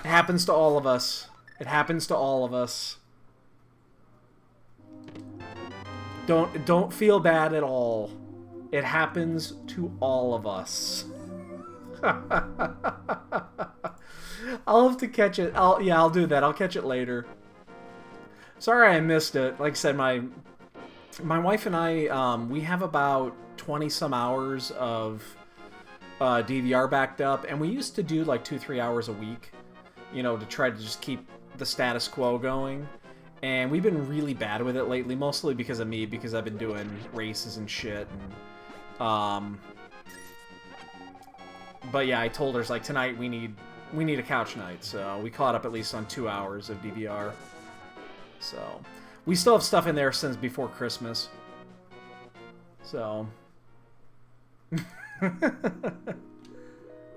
It happens to all of us. It happens to all of us. Don't feel bad at all. It happens to all of us. I'll have to catch it. I'll do that. I'll catch it later. Sorry I missed it. Like I said, my wife and I, we have about 20 some hours of DVR backed up, and we used to do like 2-3 hours a week, you know, to try to just keep the status quo going. And we've been really bad with it lately, mostly because of me, because I've been doing races and shit. And, but yeah, I told her, like, tonight we need a couch night, so we caught up at least on 2 hours of DVR. So we still have stuff in there since before Christmas. So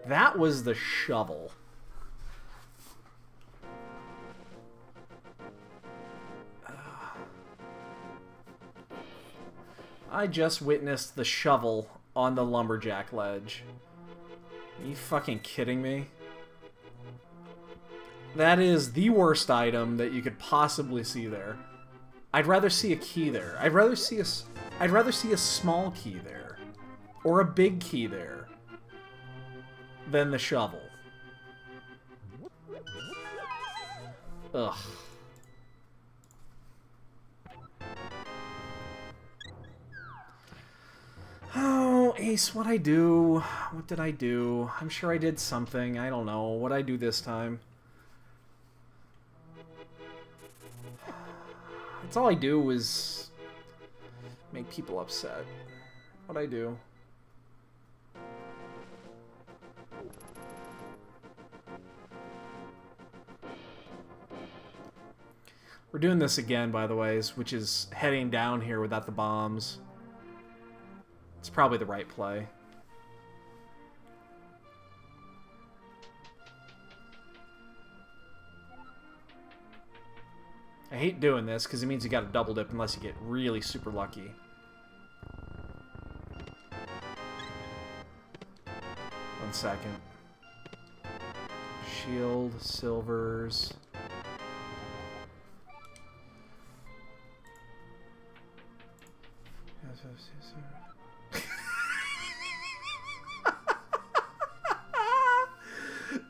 that was the shovel. I just witnessed the shovel on the lumberjack ledge. Are you fucking kidding me? That is the worst item that you could possibly see there. I'd rather see a key there. I'd rather see a small key there, or a big key there, than the shovel. Ugh. Oh, Ace, what'd I do? What did I do? I'm sure I did something. I don't know. What'd I do this time? That's all I do is make people upset. What'd I do? We're doing this again, by the way, which is heading down here without the bombs. It's probably the right play. I hate doing this because it means you got to double dip unless you get really super lucky. One second. Shield, silvers.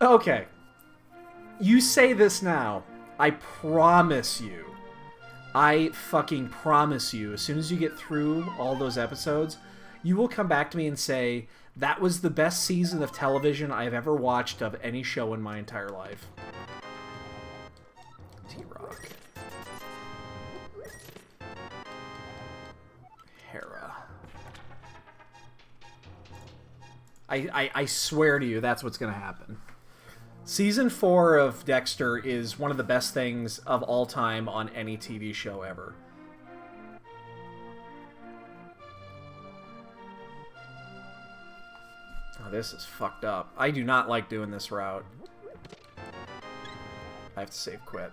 Okay. You say this now. I promise you. I fucking promise you, as soon as you get through all those episodes, you will come back to me and say, that was the best season of television I've ever watched of any show in my entire life. T-Rock. Hera. I swear to you, that's what's going to happen. Season 4 of Dexter is one of the best things of all time on any TV show ever. Oh, this is fucked up. I do not like doing this route. I have to save quit.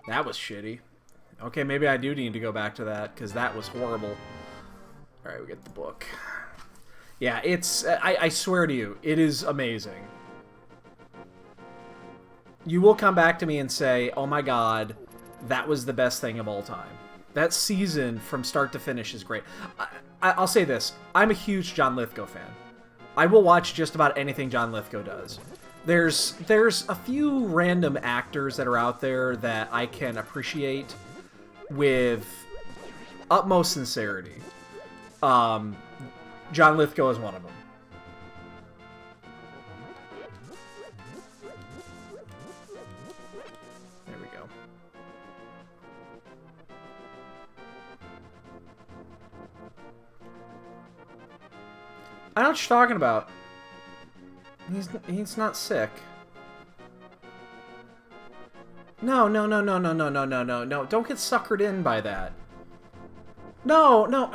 That was shitty. Okay, maybe I do need to go back to that, because that was horrible. Alright, we get the book. Yeah, it's... I swear to you, it is amazing. You will come back to me and say, oh my god, that was the best thing of all time. That season, from start to finish, is great. I'll say this. I'm a huge John Lithgow fan. I will watch just about anything John Lithgow does. There's a few random actors that are out there that I can appreciate with utmost sincerity. John Lithgow is one of them. There we go. I know what you're talking about. He's not sick. No. Don't get suckered in by that. No.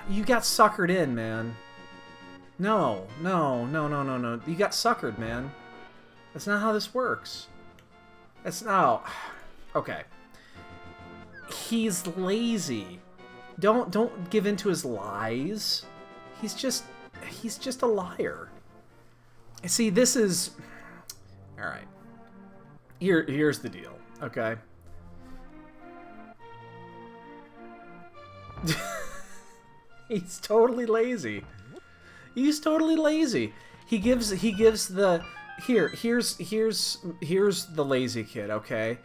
You got suckered in, man. No. You got suckered, man. That's not how this works. That's not... Okay. He's lazy. Don't give in to his lies. He's just a liar. See, this is... Alright. Here's the deal, okay? He's totally lazy. He's totally lazy. He gives the... Here's the lazy kid, okay?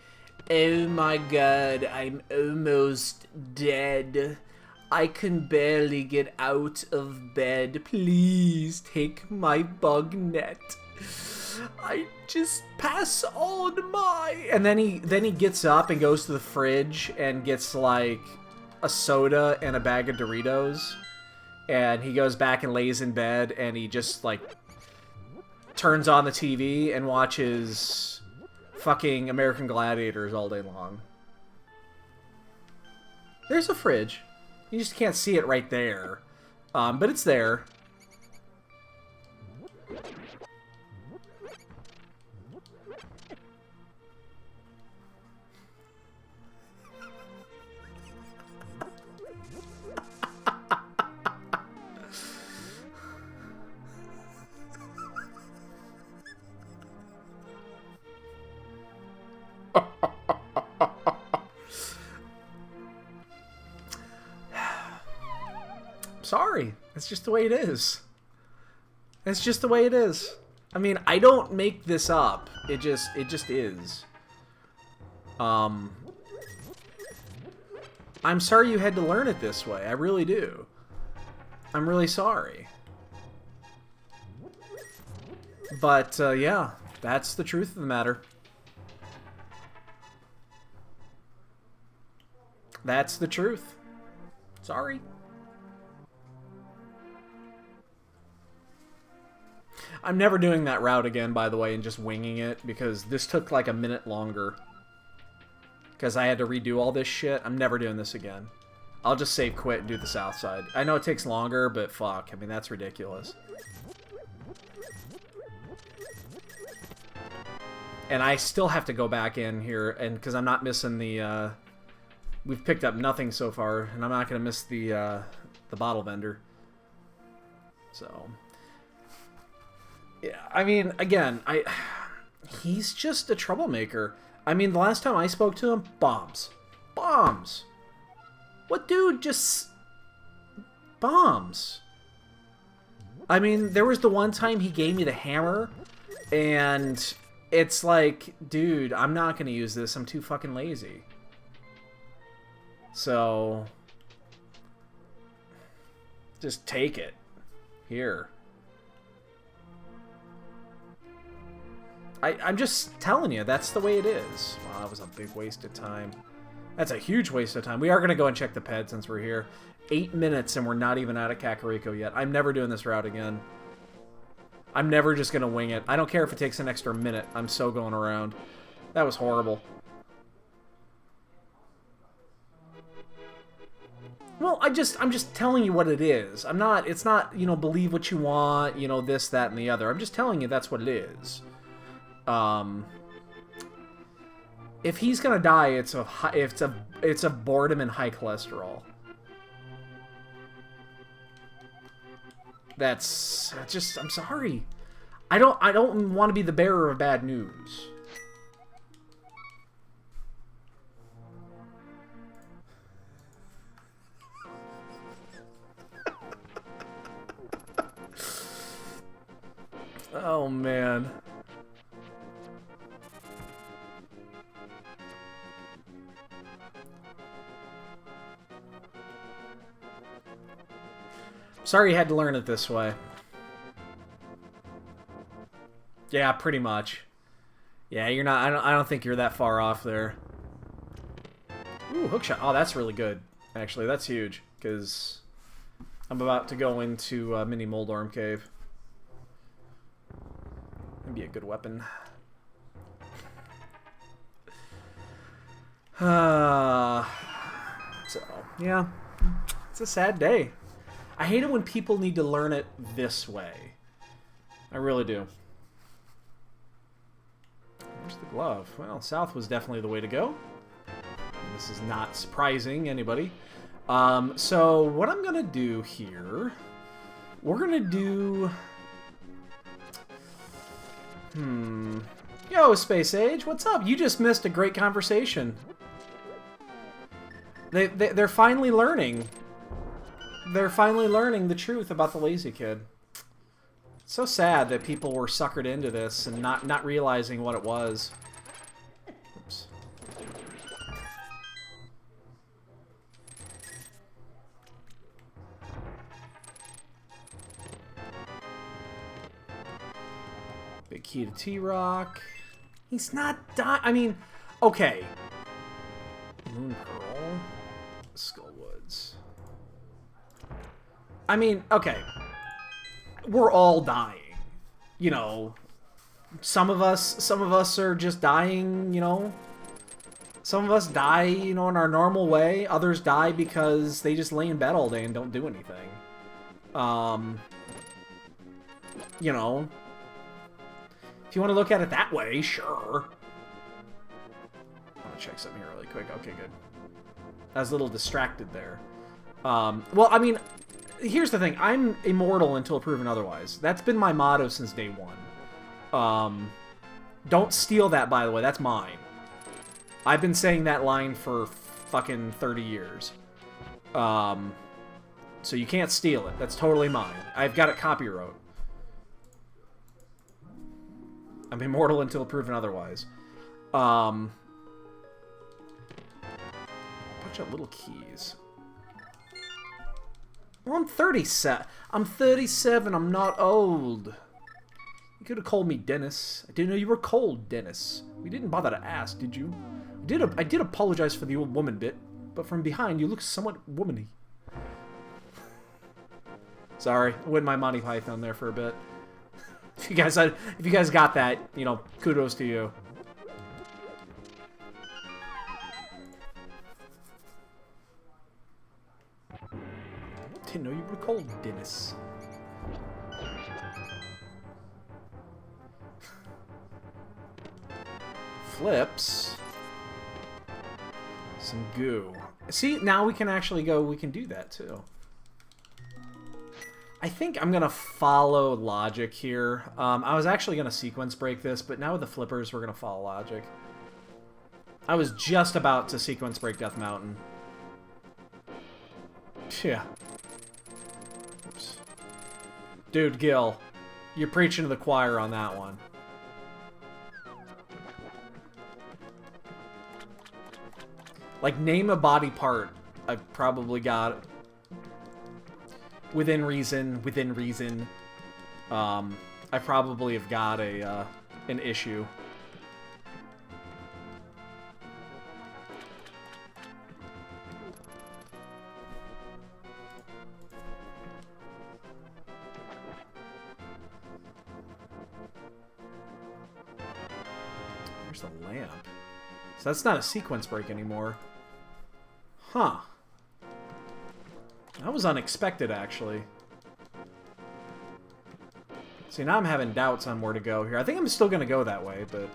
Oh my god, I'm almost dead. I can barely get out of bed. Please take my bug net. I just pass on my... And then he gets up and goes to the fridge and gets like a soda and a bag of Doritos. And he goes back and lays in bed and he just like turns on the TV and watches fucking American Gladiators all day long. There's a fridge. You just can't see it right there. But it's there. Sorry. It's just the way it is. It's just the way it is. I mean, I don't make this up. It just is. I'm sorry you had to learn it this way. I really do. I'm really sorry. But, yeah. That's the truth of the matter. That's the truth. Sorry. I'm never doing that route again, by the way, and just winging it, because this took like a minute longer. Because I had to redo all this shit. I'm never doing this again. I'll just save quit and do the south side. I know it takes longer, but fuck. I mean, that's ridiculous. And I still have to go back in here, and because I'm not missing the... We've picked up nothing so far, and I'm not going to miss the bottle vendor. So... Yeah, I mean, again, he's just a troublemaker. I mean, the last time I spoke to him, bombs. Bombs! What dude just... Bombs. I mean, there was the one time he gave me the hammer, and it's like, dude, I'm not gonna use this. I'm too fucking lazy. So... Just take it. Here. I'm just telling you, that's the way it is. Wow, that was a big waste of time. That's a huge waste of time. We are going to go and check the ped since we're here. 8 minutes and we're not even out of Kakariko yet. I'm never doing this route again. I'm never just going to wing it. I don't care if it takes an extra minute. I'm so going around. That was horrible. Well, I'm just telling you what it is. It's not, you know, believe what you want, you know, this, that, and the other. I'm just telling you that's what it is. If he's gonna die, it's of boredom and high cholesterol. That's just, I'm sorry. I don't want to be the bearer of bad news. Oh man. Sorry you had to learn it this way. Yeah, pretty much. Yeah, you're not... I don't think you're that far off there. Ooh, hookshot. Oh, that's really good. Actually, that's huge. Because I'm about to go into Mini Moldorm Cave. That'd be a good weapon. So, yeah. It's a sad day. I hate it when people need to learn it this way. I really do. Where's the glove? Well, south was definitely the way to go. This is not surprising anybody. So what I'm going to do here We're gonna do... Yo, Space Age, what's up? You just missed a great conversation. They're finally learning. They're finally learning the truth about the lazy kid. It's so sad that people were suckered into this and not realizing what it was. Oops. Big key to T-Rock. He's not dying. I mean, okay. Moon Pearl. Skullwoods. I mean, okay. We're all dying. You know, some of us are just dying, you know. Some of us die, you know, in our normal way. Others die because they just lay in bed all day and don't do anything. You know, if you want to look at it that way, sure. I'm gonna check something here really quick. Okay, good. I was a little distracted there. Well, I mean, here's the thing. I'm immortal until proven otherwise. That's been my motto since day one. Don't steal that, by the way. That's mine. I've been saying that line for fucking 30 years. So you can't steal it. That's totally mine. I've got it copyright. I'm immortal until proven otherwise. Bunch of little keys. Well, I'm 37. I'm 37. I'm not old. You could have called me Dennis. I didn't know you were cold, Dennis. We didn't bother to ask, did you? I did apologize for the old woman bit, but from behind you look somewhat womany. Sorry, I went my Monty Python there for a bit. If you guys got that, you know, kudos to you. Didn't know you were cold, Dennis. Flips. Some goo. See, now we can actually go, we can do that too. I think I'm going to follow logic here. I was actually going to sequence break this, but now with the flippers, we're going to follow logic. I was just about to sequence break Death Mountain. Yeah. Oops. Dude, Gil, you're preaching to the choir on that one. Like, name a body part. I've probably got... Within reason. I probably have got an issue. There's the lamp. So that's not a sequence break anymore. Huh. That was unexpected, actually. See, now I'm having doubts on where to go here. I think I'm still going to go that way, but...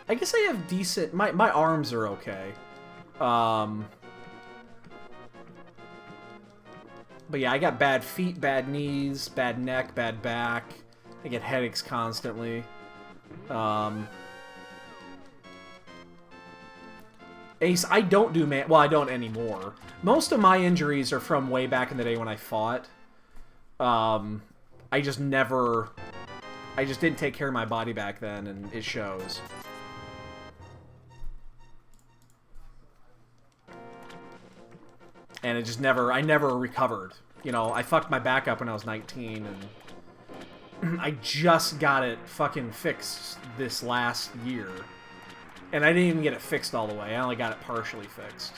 I guess I have decent... My arms are okay. But yeah, I got bad feet, bad knees, bad neck, bad back. I get headaches constantly. Ace, I don't do well, I don't anymore. Most of my injuries are from way back in the day when I fought. I just didn't take care of my body back then, and it shows. And it just I never recovered. You know, I fucked my back up when I was 19, and I just got it fucking fixed this last year. And I didn't even get it fixed all the way. I only got it partially fixed.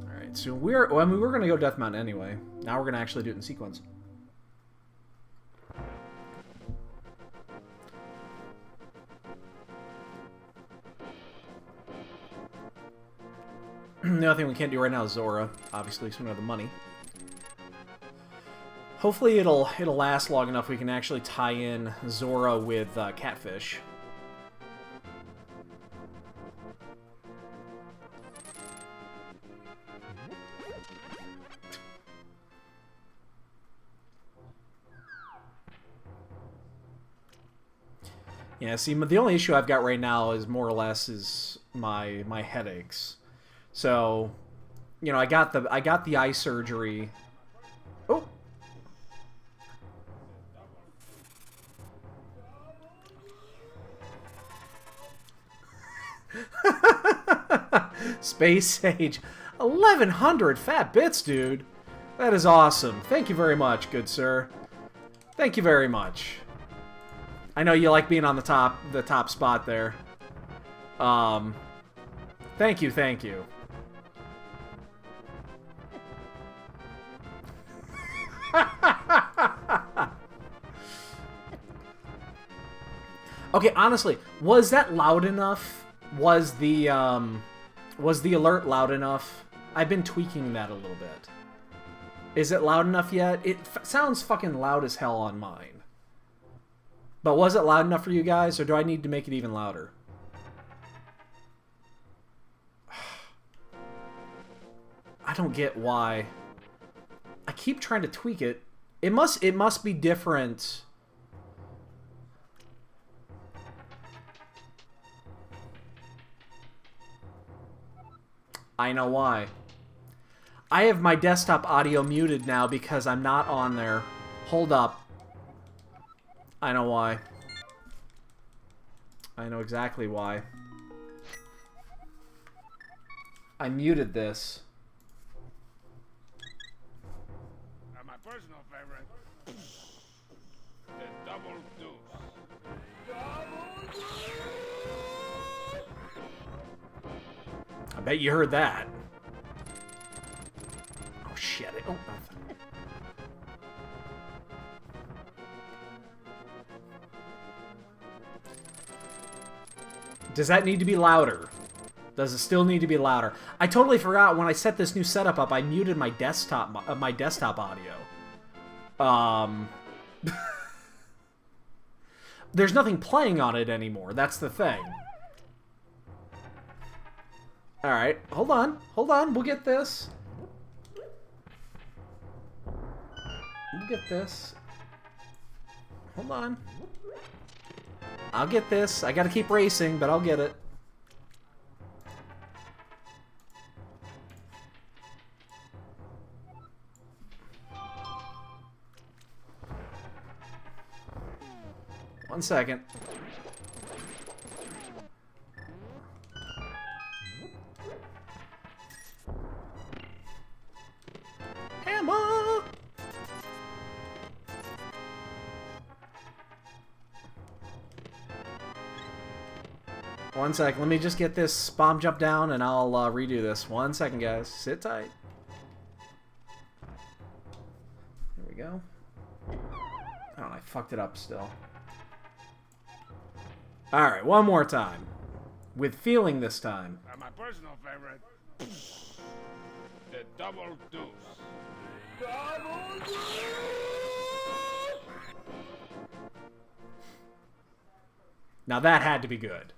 Alright, so we're going to go Death Mountain anyway. Now we're going to actually do it in sequence. The other thing we can't do right now is Zora, obviously, so we don't have the money. Hopefully it'll last long enough we can actually tie in Zora with Catfish. Yeah, see, the only issue I've got right now is more or less is my headaches. So, you know, I got the eye surgery. Oh. Space Sage. 1,100 fat bits, dude. That is awesome. Thank you very much, good sir. Thank you very much. I know you like being on the top spot there. Thank you, thank you. Okay, honestly, was that loud enough? Was the alert loud enough? I've been tweaking that a little bit. Is it loud enough yet? It sounds fucking loud as hell on mine. But was it loud enough for you guys, or do I need to make it even louder? I don't get why. I keep trying to tweak it. It must be different. I know why. I have my desktop audio muted now because I'm not on there. Hold up. I know why. I know exactly why. I muted this. My personal favorite, the double deuce. I bet you heard that. Oh shit! Oh. Does that need to be louder? Does it still need to be louder? I totally forgot when I set this new setup up. I muted my desktop audio. There's nothing playing on it anymore. That's the thing. All right, hold on, We'll get this. We'll get this. Hold on. I'll get this. I gotta keep racing, but I'll get it. One second. Hammer! One second. Let me just get this bomb jump down and I'll redo this. One second, guys. Sit tight. There we go. Oh, I fucked it up still. Alright, one more time. With feeling this time. My personal favorite, the double deuce. Double deuce! Now that had to be good.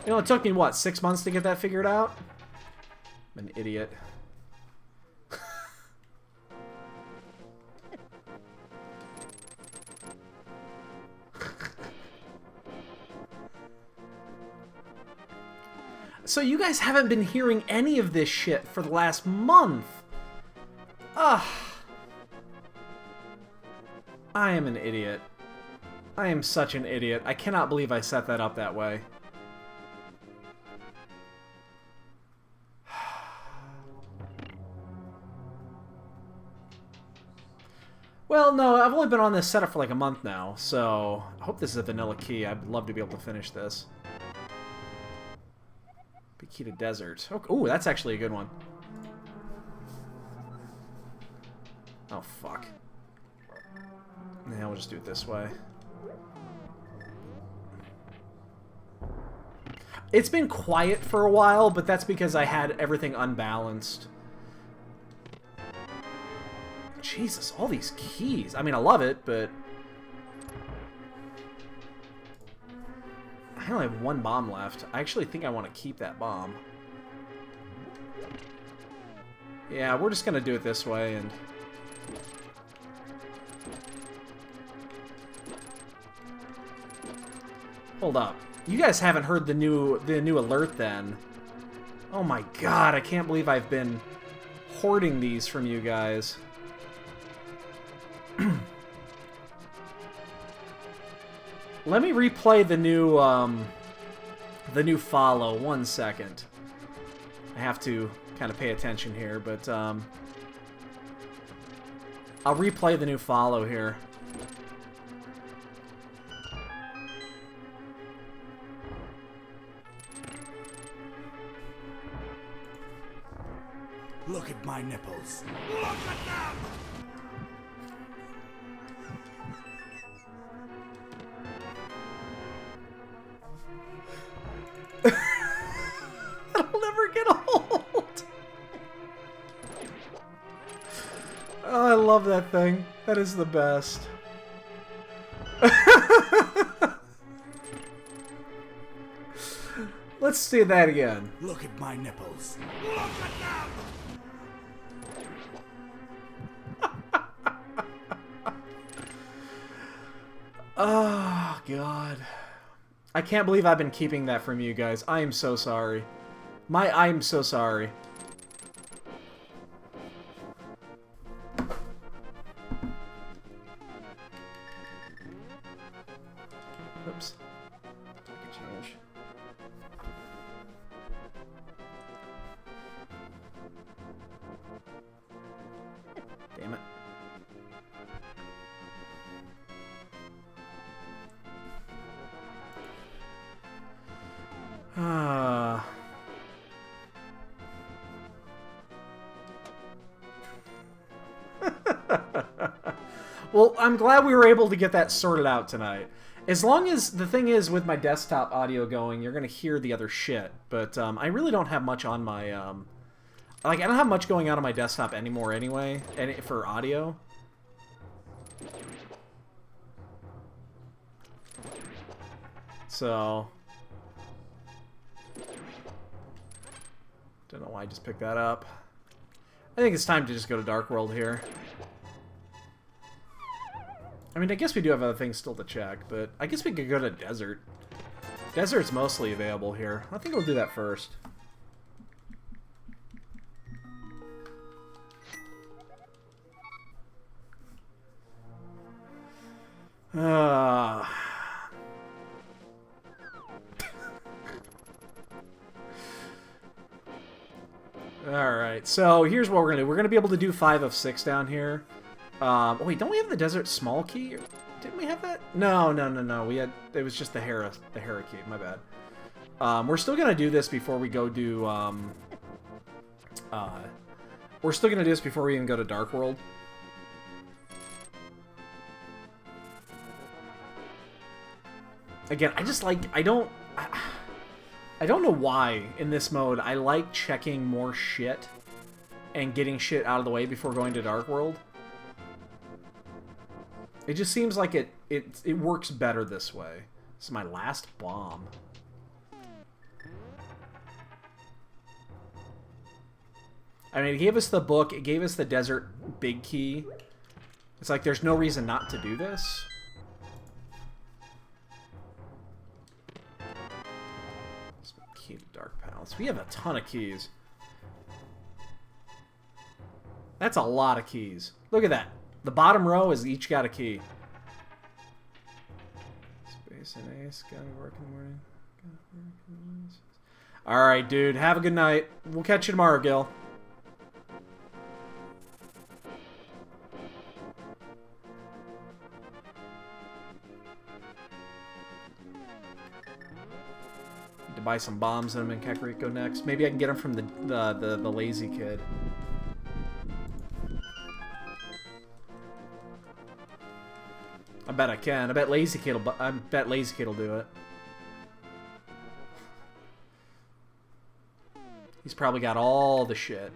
You know, it took me, what, 6 months to get that figured out? I'm an idiot. So you guys haven't been hearing any of this shit for the last month. Ugh. I am an idiot. I am such an idiot. I cannot believe I set that up that way. Well, no, I've only been on this setup for like a month now, so I hope this is a vanilla key. I'd love to be able to finish this. Big key to desert. Oh, that's actually a good one. Oh, fuck. Yeah, we'll just do it this way. It's been quiet for a while, but that's because I had everything unbalanced. Jesus, all these keys. I mean, I love it, but... I only have one bomb left. I actually think I want to keep that bomb. Yeah, we're just going to do it this way, and... Hold up. You guys haven't heard the new alert, then. Oh my god, I can't believe I've been hoarding these from you guys. Let me replay the new follow. 1 second. I have to kind of pay attention here, but I'll replay the new follow here. Look at my nipples. Look at them! It'll never get old. Oh, I love that thing. That is the best. Let's see that again. Look at my nipples. Look at them! Oh, God. I can't believe I've been keeping that from you guys. I am so sorry. I'm so sorry. Oops. Take a change. Damn it. Well, I'm glad we were able to get that sorted out tonight. As long as, the thing is, with my desktop audio going, you're going to hear the other shit. But I really don't have much on my, like, I don't have much going on my desktop anymore anyway, for audio. So... Don't know why I just picked that up. I think it's time to just go to Dark World here. I mean, I guess we do have other things still to check, but I guess we could go to Desert. Desert's mostly available here. I think we'll do that first. Alright, so here's what we're going to do. We're going to be able to do 5 of 6 down here. Wait, don't we have the Desert Small Key? Didn't we have that? No. We had, it was just the Hera Key. My bad. We're still going to do this before we go do, we're still going to do this before we even go to Dark World. Again, I just like, I don't know why in this mode I like checking more shit and getting shit out of the way before going to Dark World. It just seems like it works better this way. This is my last bomb. I mean, it gave us the book, it gave us the Desert Big Key. It's like there's no reason not to do this. Key to Dark Palace. We have a ton of keys. That's a lot of keys. Look at that. The bottom row is each got a key. Space and Ace. Gotta work in the morning. Alright, dude. Have a good night. We'll catch you tomorrow, Gil. To buy some bombs and them in Kakariko next. Maybe I can get them from the lazy kid. I bet I can. I bet Lazy Kid will do it. He's probably got all the shit.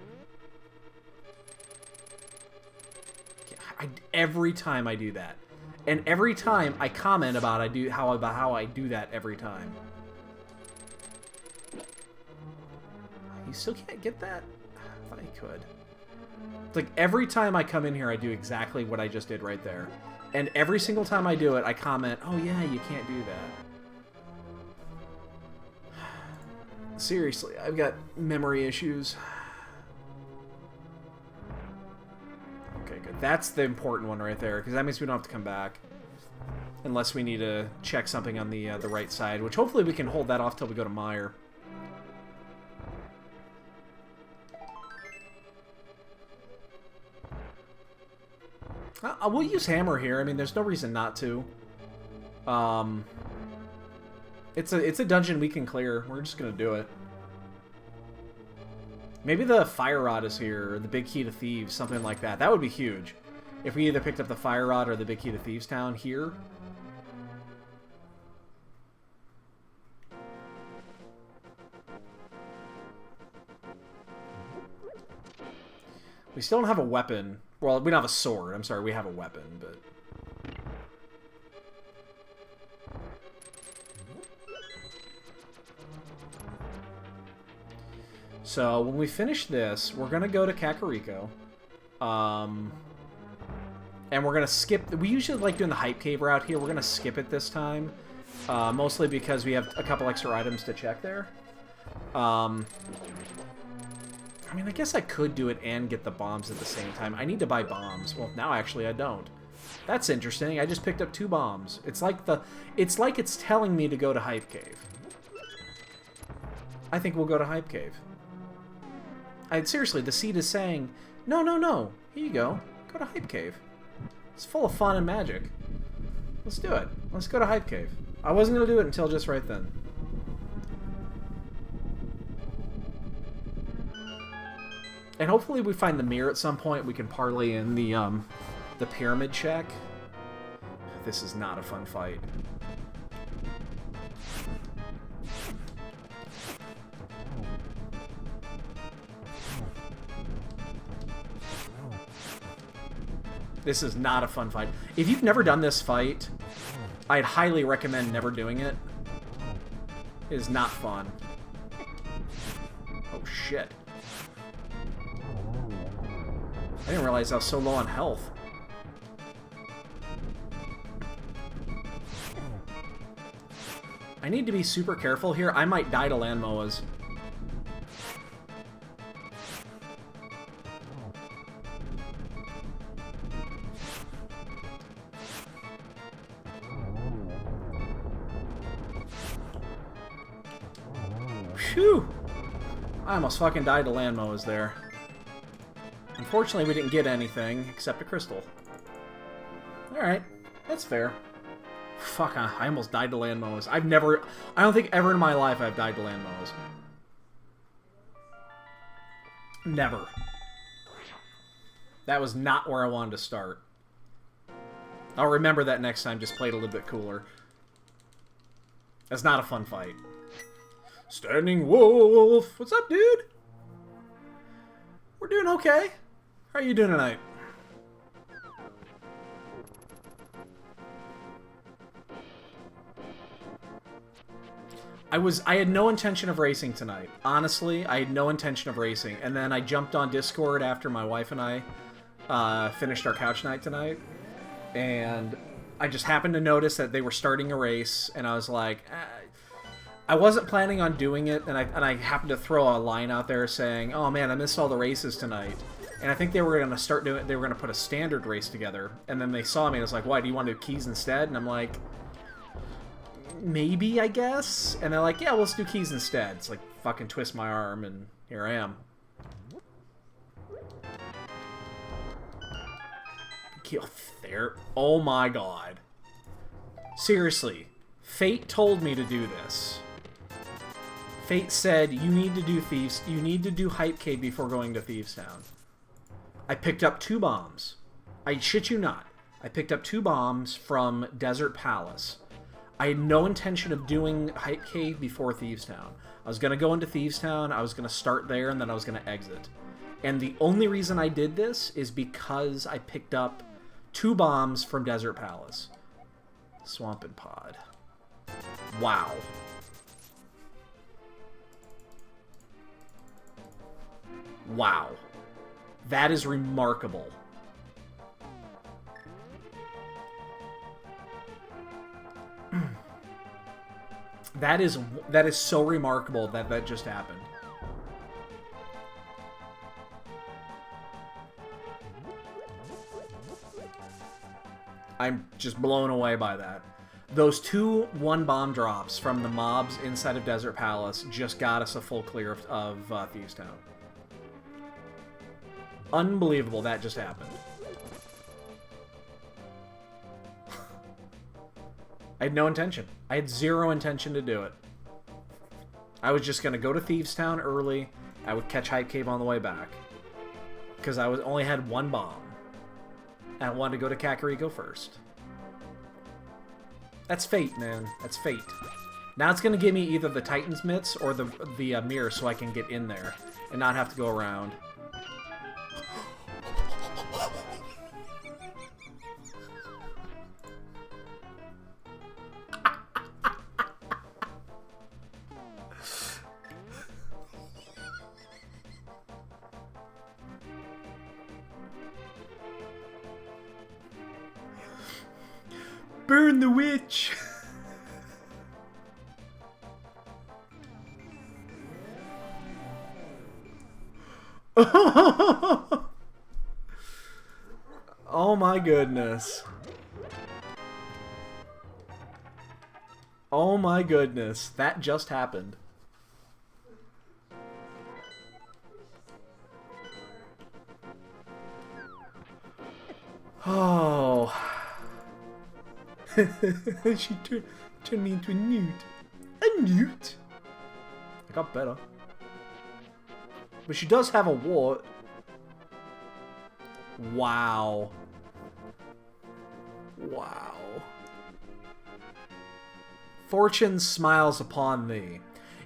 Every time I do that. And every time I comment about how I do that every time. You still can't get that? I thought I could. It's like every time I come in here, I do exactly what I just did right there. And every single time I do it, I comment, oh yeah, you can't do that. Seriously, I've got memory issues. Okay, good. That's the important one right there, because that means we don't have to come back. Unless we need to check something on the right side, which hopefully we can hold that off till we go to Meyer. We'll use hammer here. I mean, there's no reason not to. It's a dungeon we can clear. We're just gonna do it. Maybe the fire rod is here, or the big key to thieves, something like that. That would be huge. If we either picked up the fire rod or the big key to thieves town here. We still don't have a weapon. Well, we don't have a sword. I'm sorry, we have a weapon, but... So, when we finish this, we're going to go to Kakariko. And we're going to skip... We usually like doing the Hype Cave route here. We're going to skip it this time. Mostly because we have a couple extra items to check there. I mean, I guess I could do it and get the bombs at the same time. I need to buy bombs. Well, now actually I don't. That's interesting. I just picked up 2 bombs. It's like it's telling me to go to Hype Cave. I think we'll go to Hype Cave. Seriously, the seed is saying, no, no, no. Here you go. Go to Hype Cave. It's full of fun and magic. Let's do it. Let's go to Hype Cave. I wasn't going to do it until just right then. And hopefully we find the mirror at some point. We can parlay in the pyramid check. This is not a fun fight. This is not a fun fight. If you've never done this fight, I'd highly recommend never doing it. It is not fun. Oh shit. I didn't realize I was so low on health. I need to be super careful here. I might die to land moas. Phew! I almost fucking died to land moas there. Unfortunately, we didn't get anything except a crystal. Alright, that's fair. Fuck, I almost died to land moas. I don't think ever in my life I've died to land moas. Never. That was not where I wanted to start. I'll remember that next time, just play it a little bit cooler. That's not a fun fight. Standing Wolf! What's up, dude? We're doing okay. How are you doing tonight? I had no intention of racing tonight. Honestly, I had no intention of racing. And then I jumped on Discord after my wife and I finished our couch night tonight. And I just happened to notice that they were starting a race. And I was like, I wasn't planning on doing it. And I happened to throw a line out there saying, oh man, I missed all the races tonight. And I think they were going to start doing it. They were going to put a standard race together. And then they saw me and was like, why, do you want to do keys instead? And I'm like, maybe, I guess. And they're like, yeah, let's do keys instead. It's like, fucking twist my arm, and here I am. Kill there. Oh my god. Seriously. Fate told me to do this. Fate said, you need to do Thieves. You need to do Hype Cave before going to Thieves Town. I picked up 2 bombs. I shit you not. I picked up 2 bombs from Desert Palace. I had no intention of doing Hype Cave before Thieves Town. I was going to go into Thieves Town, I was going to start there, and then I was going to exit. And the only reason I did this is because I picked up 2 bombs from Desert Palace. Swampin' Pod. Wow. Wow. That is remarkable. That is so remarkable that that just happened. I'm just blown away by that. Those 2 1-bomb drops from the mobs inside of Desert Palace just got us a full clear of Thieves Town. Unbelievable that just happened. I had no intention. I had 0 intention to do it. I was just going to go to Thieves Town early. I would catch Hype Cave on the way back. Because I only had 1 bomb. And I wanted to go to Kakariko first. That's fate, man. That's fate. Now it's going to give me either the Titan's Mitts or the mirror so I can get in there. And not have to go around. Burn the witch! Oh my goodness. Oh my goodness. That just happened. Oh. She turned me into a newt. A newt? I got better. But she does have a wart. Wow. Wow. Fortune smiles upon thee.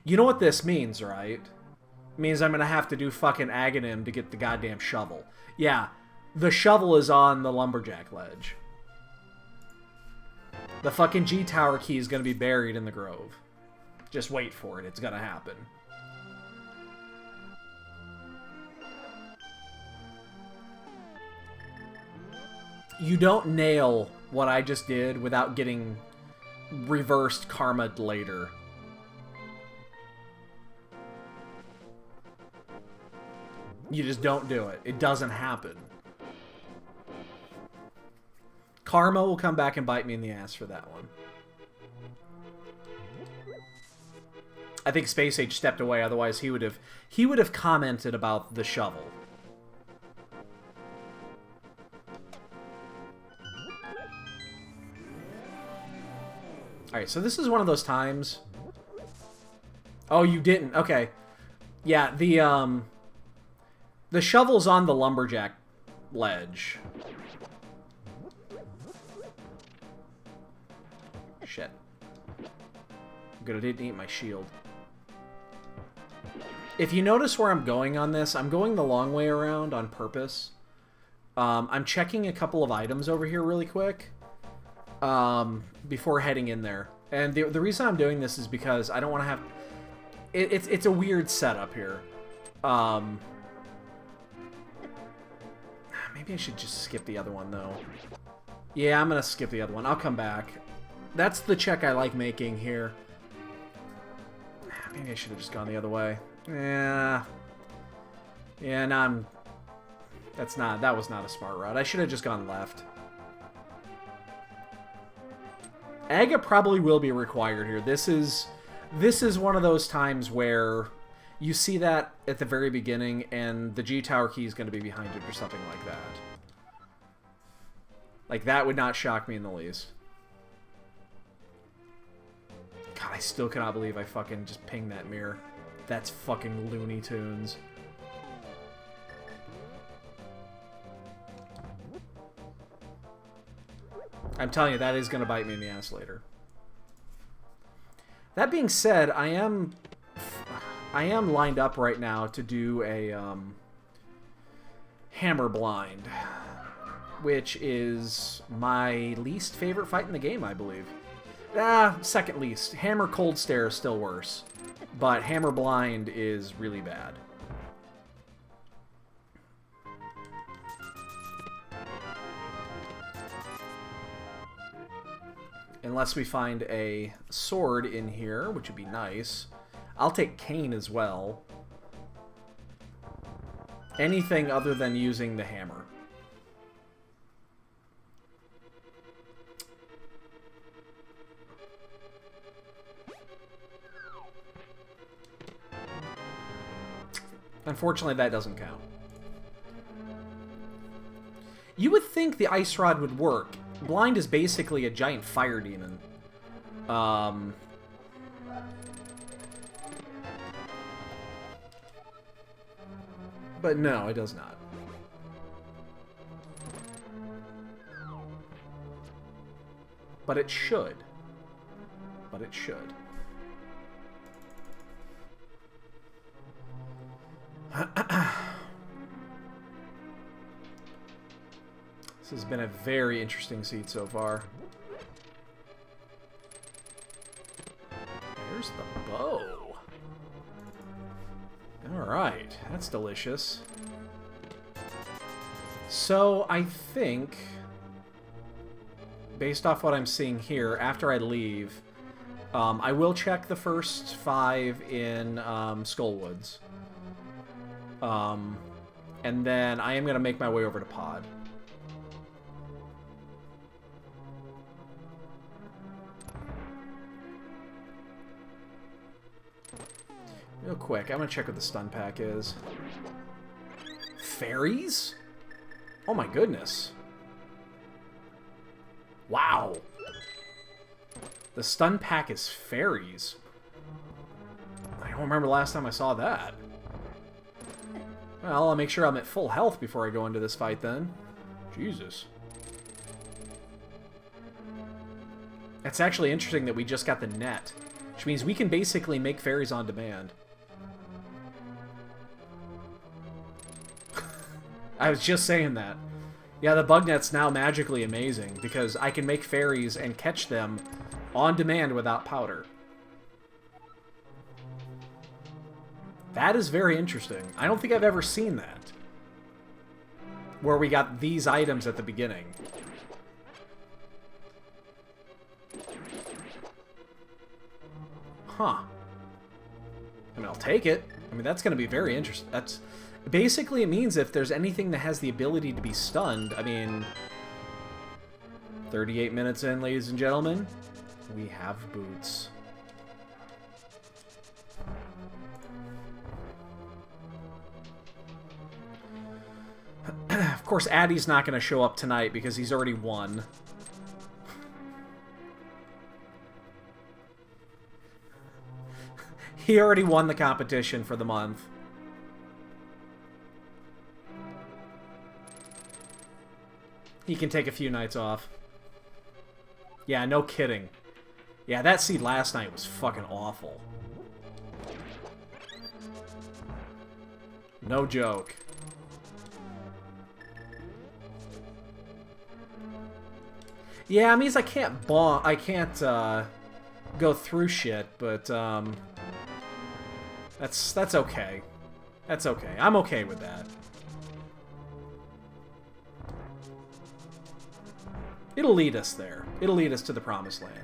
You know what this means, right? It means I'm gonna have to do fucking Aghanim to get the goddamn shovel. Yeah, the shovel is on the lumberjack ledge. The fucking G-Tower key is gonna be buried in the grove. Just wait for it, it's gonna happen. You don't nail what I just did without getting reversed karma later. You just don't do it. It doesn't happen. Karma will come back and bite me in the ass for that one. I think Space Age stepped away, otherwise he would have commented about the shovel. Alright, so this is one of those times... Oh, you didn't. Okay. Yeah, the shovel's on the lumberjack ledge. Shit. Good, I didn't eat my shield. If you notice where I'm going on this, I'm going the long way around on purpose. I'm checking a couple of items over here really quick. Before heading in there. And the reason I'm doing this is because I don't want to have... It's a weird setup here. Maybe I should just skip the other one, though. Yeah, I'm going to skip the other one. I'll come back. That's the check I like making here. Maybe I should have just gone the other way. Yeah. Yeah, now I'm... That was not a smart route. I should have just gone left. Aga probably will be required here. This is one of those times where you see that at the very beginning and the G-Tower key is going to be behind it or something like that. Like, that would not shock me in the least. God, I still cannot believe I fucking just pinged that mirror. That's fucking Looney Tunes. I'm telling you, that is going to bite me in the ass later. That being said, I am lined up right now to do a hammer blind, which is my least favorite fight in the game, I believe. Second least. Hammer cold stare is still worse, but hammer blind is really bad. Unless we find a sword in here, which would be nice. I'll take cane as well. Anything other than using the hammer. Unfortunately, that doesn't count. You would think the ice rod would work. Blind is basically a giant fire demon. But no, it does not. But it should. But it should. This has been a very interesting seed so far. There's the bow. Alright, that's delicious. So, I think, based off what I'm seeing here, after I leave, I will check the first 5 in Skullwoods. And then I am going to make my way over to Pod. Real quick, I'm going to check what the stun pack is. Fairies? Oh my goodness. Wow. The stun pack is fairies. I don't remember the last time I saw that. Well, I'll make sure I'm at full health before I go into this fight then. Jesus. It's actually interesting that we just got the net, which means we can basically make fairies on demand. I was just saying that. Yeah, the bug net's now magically amazing, because I can make fairies and catch them on demand without powder. That is very interesting. I don't think I've ever seen that. Where we got these items at the beginning. Huh. I mean, I'll take it. I mean, that's going to be very interesting. That's... Basically, it means if there's anything that has the ability to be stunned, I mean... 38 minutes in, ladies and gentlemen, we have boots. Of course, Addy's not going to show up tonight because he's already won. He already won the competition for the month. He can take a few nights off. Yeah, no kidding. Yeah, that seed last night was fucking awful. No joke. Yeah, it means I can't go through shit, but that's okay. That's okay. I'm okay with that. It'll lead us there. It'll lead us to the promised land.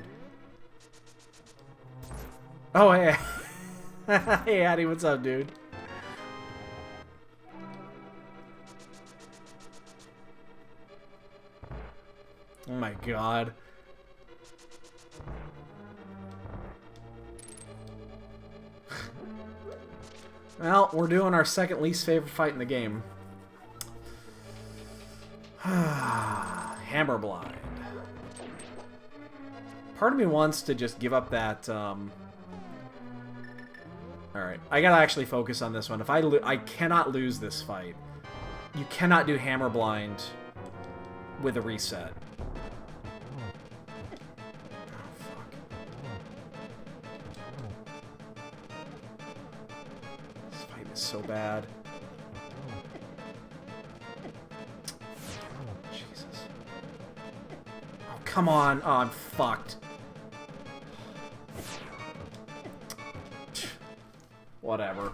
Oh, hey. Hey, Addy, what's up, dude? Oh my god. Well, we're doing our second least favorite fight in the game. Hammer blind. Part of me wants to just give up that, Alright, I gotta actually focus on this one. If I cannot lose this fight. You cannot do hammer blind with a reset. Oh, fuck. It's so bad. Jesus. Oh, come on. Oh, I'm fucked. Whatever.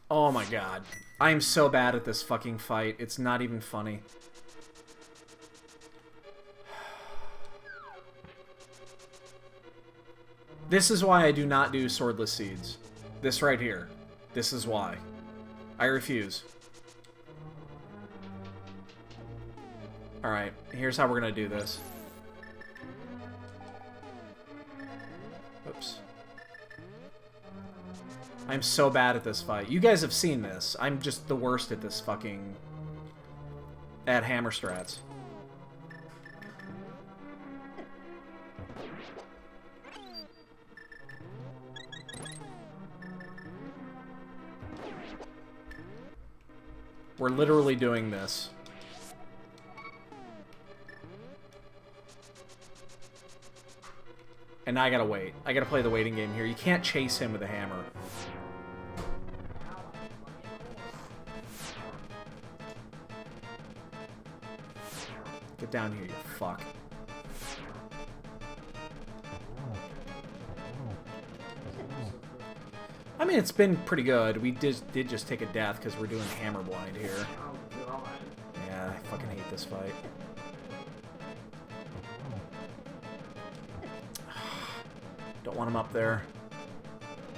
Oh my god. I am so bad at this fucking fight. It's not even funny. This is why I do not do swordless seeds. This right here. This is why. I refuse. Alright, here's how we're gonna do this. Oops. I'm so bad at this fight. You guys have seen this. I'm just the worst at this fucking... at hammer strats. We're literally doing this. And now I gotta wait. I gotta play the waiting game here. You can't chase him with a hammer. Get down here, you fuck. I mean, it's been pretty good. We did just take a death because we're doing hammer blind here. Yeah, I fucking hate this fight. Don't want him up there.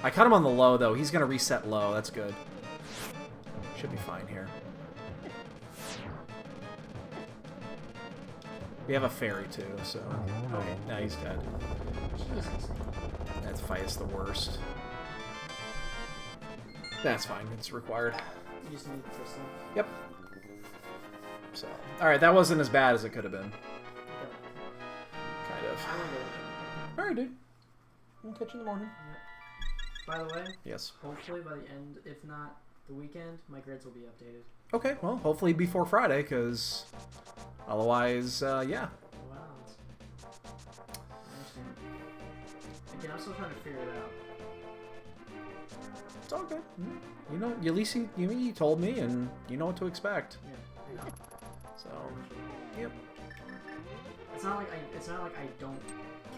I cut him on the low, though. He's gonna reset low. That's good. Should be fine here. We have a fairy, too, so... Okay, now he's dead. That fight is the worst. That's fine. It's required. You just need crystal. Yep. So, alright, that wasn't as bad as it could have been. Kind of. Alright, dude. We'll catch you in the morning. By the way, Yes. hopefully by the end, if not the weekend, my grades will be updated. Okay, well, hopefully before Friday, because otherwise, yeah. Wow. I understand. Again, I'm still trying to figure it out. It's all good. You know, at least you told me, and you know what to expect. Yeah, I know. So, yep. It's not like I don't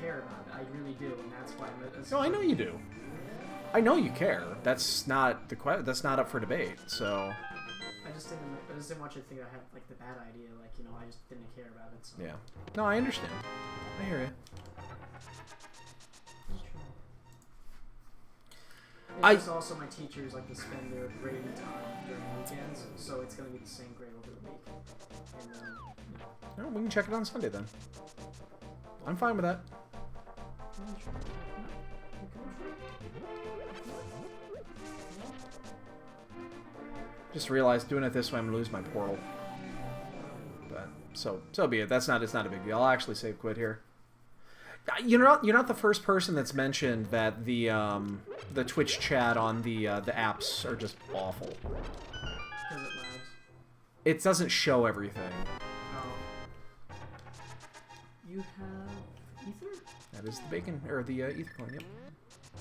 care about it. I really do, and that's why I'm. No, I know you do. I know you care. That's not that's not up for debate. So. I just didn't want you to think I had like the bad idea. Like, you know, I just didn't care about it. So. Yeah. No, I understand. I hear you. It's just also my teachers like to spend their grading time during weekends, so it's gonna be the same grade over the week. And then, you know. No, we can check it on Sunday then. I'm fine with that. Just realized doing it this way I'm gonna lose my portal. But so be it. It's not a big deal. I'll actually save quit here. You're not the first person that's mentioned that the Twitch chat on the apps are just awful. Because it lags. It doesn't show everything. Oh. You have ether? That is the bacon or the ether coin. Yep.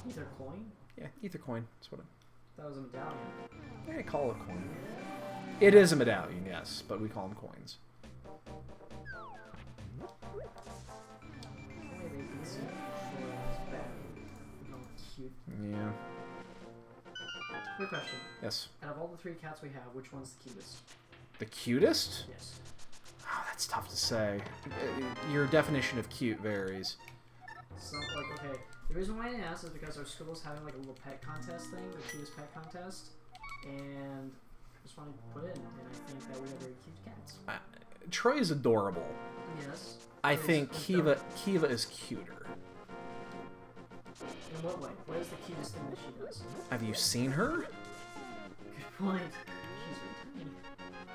Ether coin? Yeah, ether coin. That's what. That was a medallion. I call it a coin. It is a medallion, yes, but we call them coins. Yeah. Quick question. Yes. Out of all the 3 cats we have, which one's the cutest? The cutest? Yes. Oh, that's tough to say. Your definition of cute varies. So, like, okay, the reason why I asked is because our school's having, like, a little pet contest thing, the cutest pet contest, and I just wanted to put it in, and I think that we have very cute cats. Troy is adorable. Yes. I think Kiva is cuter. In what way? What is the cutest thing that she does? Have you seen her? Good point. She's really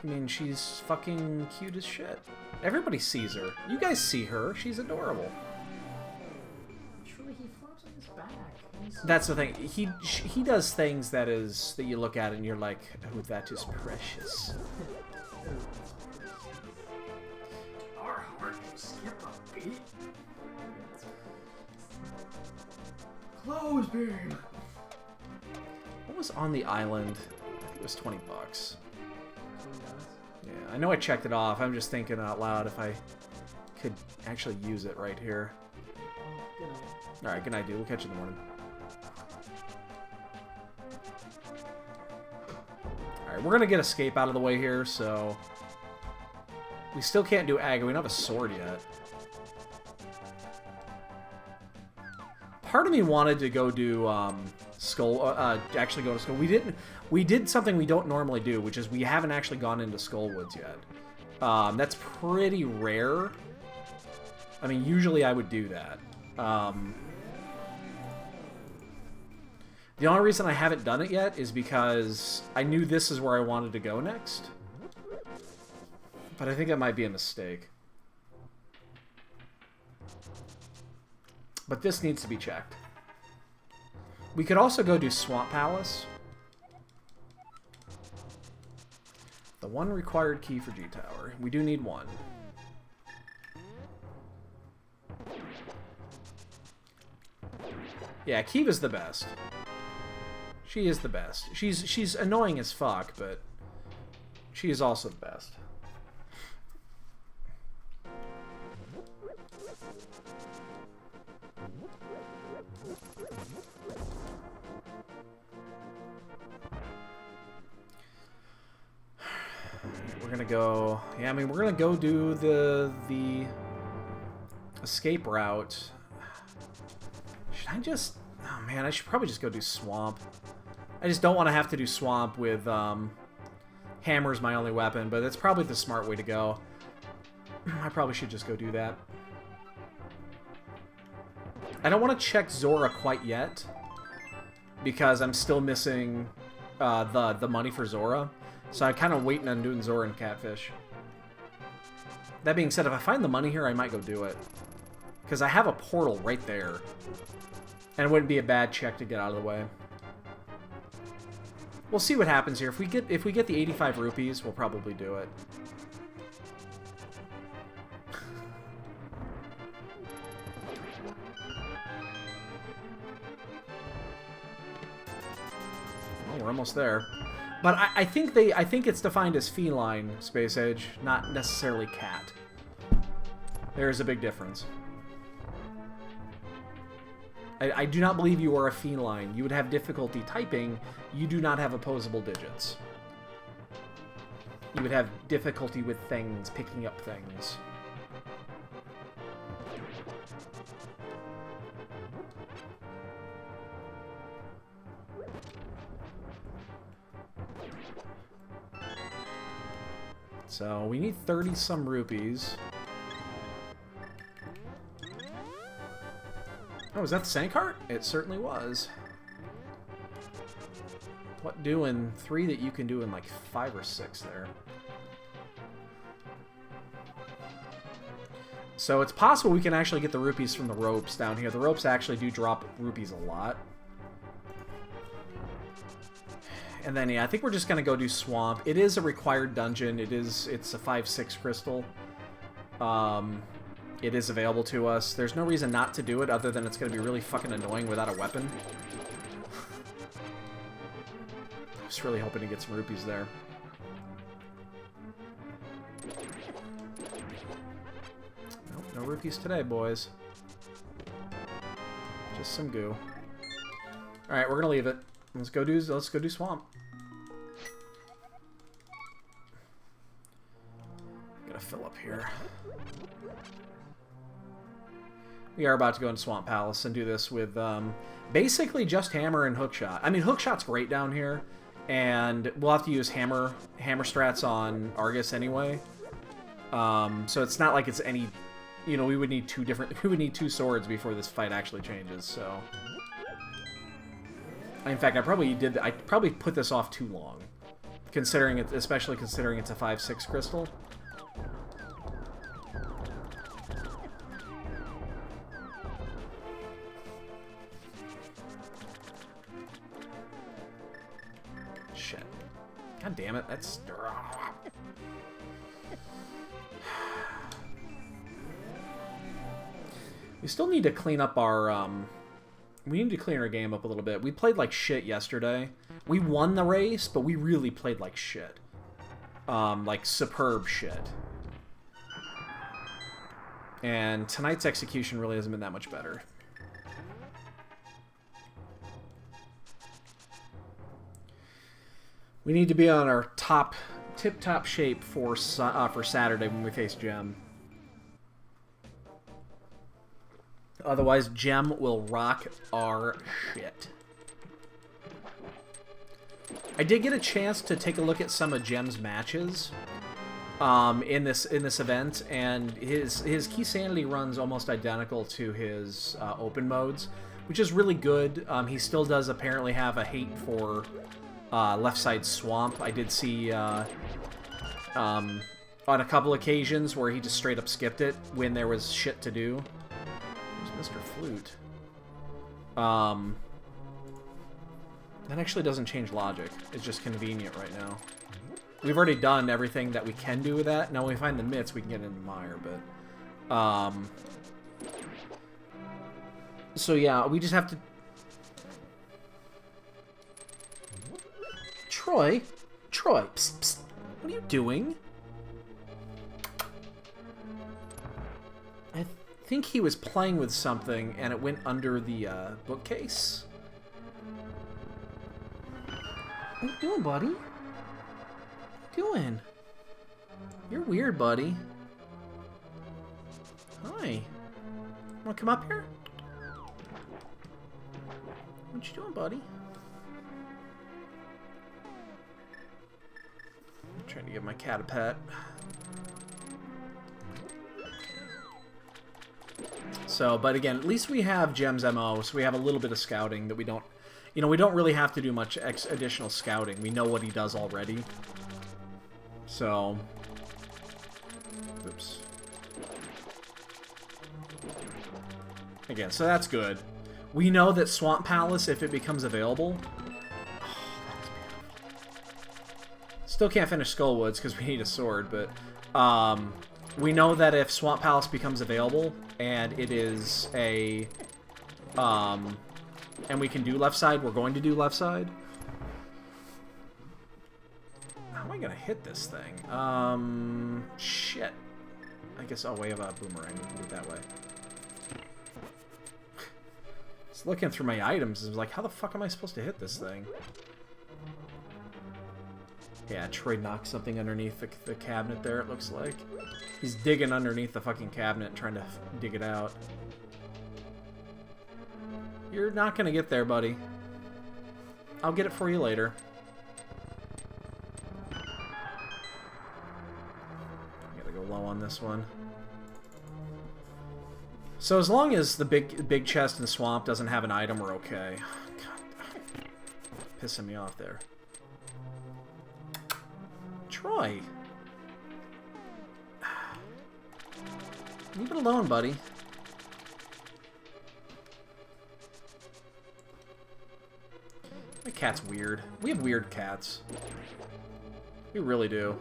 I mean, she's fucking cute as shit. Everybody sees her. You guys see her. She's adorable. Truly, he flops on his back. That's the thing. He does things that you look at and you're like, oh, that is precious. Our heart will skip a beat. Clothesbeam. What was on the island? I think it was 20 bucks. Yeah, I know I checked it off. I'm just thinking out loud if I could actually use it right here. Good night. Alright, good night, dude. We'll catch you in the morning. Alright, we're gonna get escape out of the way here, so... We still can't do aggro. We don't have a sword yet. Part of me wanted to go do, Skull... actually go to Skull. We did something we don't normally do, which is we haven't actually gone into Skullwoods yet. That's pretty rare. I mean, usually I would do that. The only reason I haven't done it yet is because I knew this is where I wanted to go next. But I think that might be a mistake. But this needs to be checked. We could also go do Swamp Palace. The one required key for G-Tower. We do need one. Yeah, Kiva's the best. She is the best. She's annoying as fuck, but she is also the best. We're gonna go... Yeah, I mean, we're gonna go do the escape route. Should I just... Oh, man, I should probably just go do Swamp. I just don't want to have to do Swamp with Hammer's my only weapon, but it's probably the smart way to go. I probably should just go do that. I don't want to check Zora quite yet, because I'm still missing the money for Zora. So I'm kind of waiting on doing Zora and Catfish. That being said, if I find the money here, I might go do it. Because I have a portal right there. And it wouldn't be a bad check to get out of the way. We'll see what happens here. If we get the 85 rupees, we'll probably do it. Oh, we're almost there. But I think it's defined as feline, Space Age, not necessarily cat. There is a big difference. I do not believe you are a feline. You would have difficulty typing. You do not have opposable digits. You would have difficulty with things, picking up things. So we need 30-some rupees. Oh, was that the Sandcart? It certainly was. What doing 3 that you can do in like 5 or 6 there? So it's possible we can actually get the rupees from the ropes down here. The ropes actually do drop rupees a lot. And then, yeah, I think we're just going to go do Swamp. It is a required dungeon. It's a 5-6 crystal. It is available to us. There's no reason not to do it other than it's going to be really fucking annoying without a weapon. I was really hoping to get some rupees there. Nope, no rupees today, boys. Just some goo. Alright, we're going to leave it. Let's go do Swamp. Gotta fill up here. We are about to go into Swamp Palace and do this with basically just Hammer and Hookshot. I mean, Hookshot's great down here, and we'll have to use Hammer strats on Argus anyway. So it's not like it's any, you know, we would need 2 swords before this fight actually changes. So, in fact, I probably put this off too long, especially considering it's a 5-6 crystal. Shit. God damn it, that's... We still need to clean up our We need to clean our game up a little bit. We played like shit yesterday. We won the race, but we really played like shit. Like superb shit. And tonight's execution really hasn't been that much better. We need to be on our tip-top shape for Saturday when we face Gem. Otherwise, Gem will rock our shit. I did get a chance to take a look at some of Gem's matches in this event, and his Keysanity runs almost identical to his open modes, which is really good. He still does apparently have a hate for left side swamp. I did see on a couple occasions where he just straight up skipped it when there was shit to do. There's Mr. Flute. That actually doesn't change logic. It's just convenient right now. We've already done everything that we can do with that. Now when we find the mitts, we can get into Mire, but... So yeah, we just have to... Troy? Troy, psst, psst. What are you doing? I think he was playing with something, and it went under the bookcase. What are you doing, buddy? What are you doing? You're weird, buddy. Hi. Wanna come up here? What you doing, buddy? I'm trying to give my cat a pet. So, but again, at least we have Gem's MO, so we have a little bit of scouting that we don't... You know, we don't really have to do much additional scouting. We know what he does already. So... Oops. Again, so that's good. We know that Swamp Palace, if it becomes available... Oh, that is beautiful. Still can't finish Skullwoods because we need a sword, but... we know that if Swamp Palace becomes available, and it is a... and we can do left side, we're going to do left side. How am I going to hit this thing? Shit. I guess I'll wave a boomerang. We can do it that way. Just looking through my items, I was like, how the fuck am I supposed to hit this thing? Yeah, Troy knocked something underneath the cabinet there, it looks like. He's digging underneath the fucking cabinet, trying to dig it out. You're not gonna get there, buddy. I'll get it for you later. I gotta go low on this one. So as long as the big chest in Swamp doesn't have an item, we're okay. God, pissing me off there. Troy! Leave it alone, buddy. My cat's weird. We have weird cats. We really do.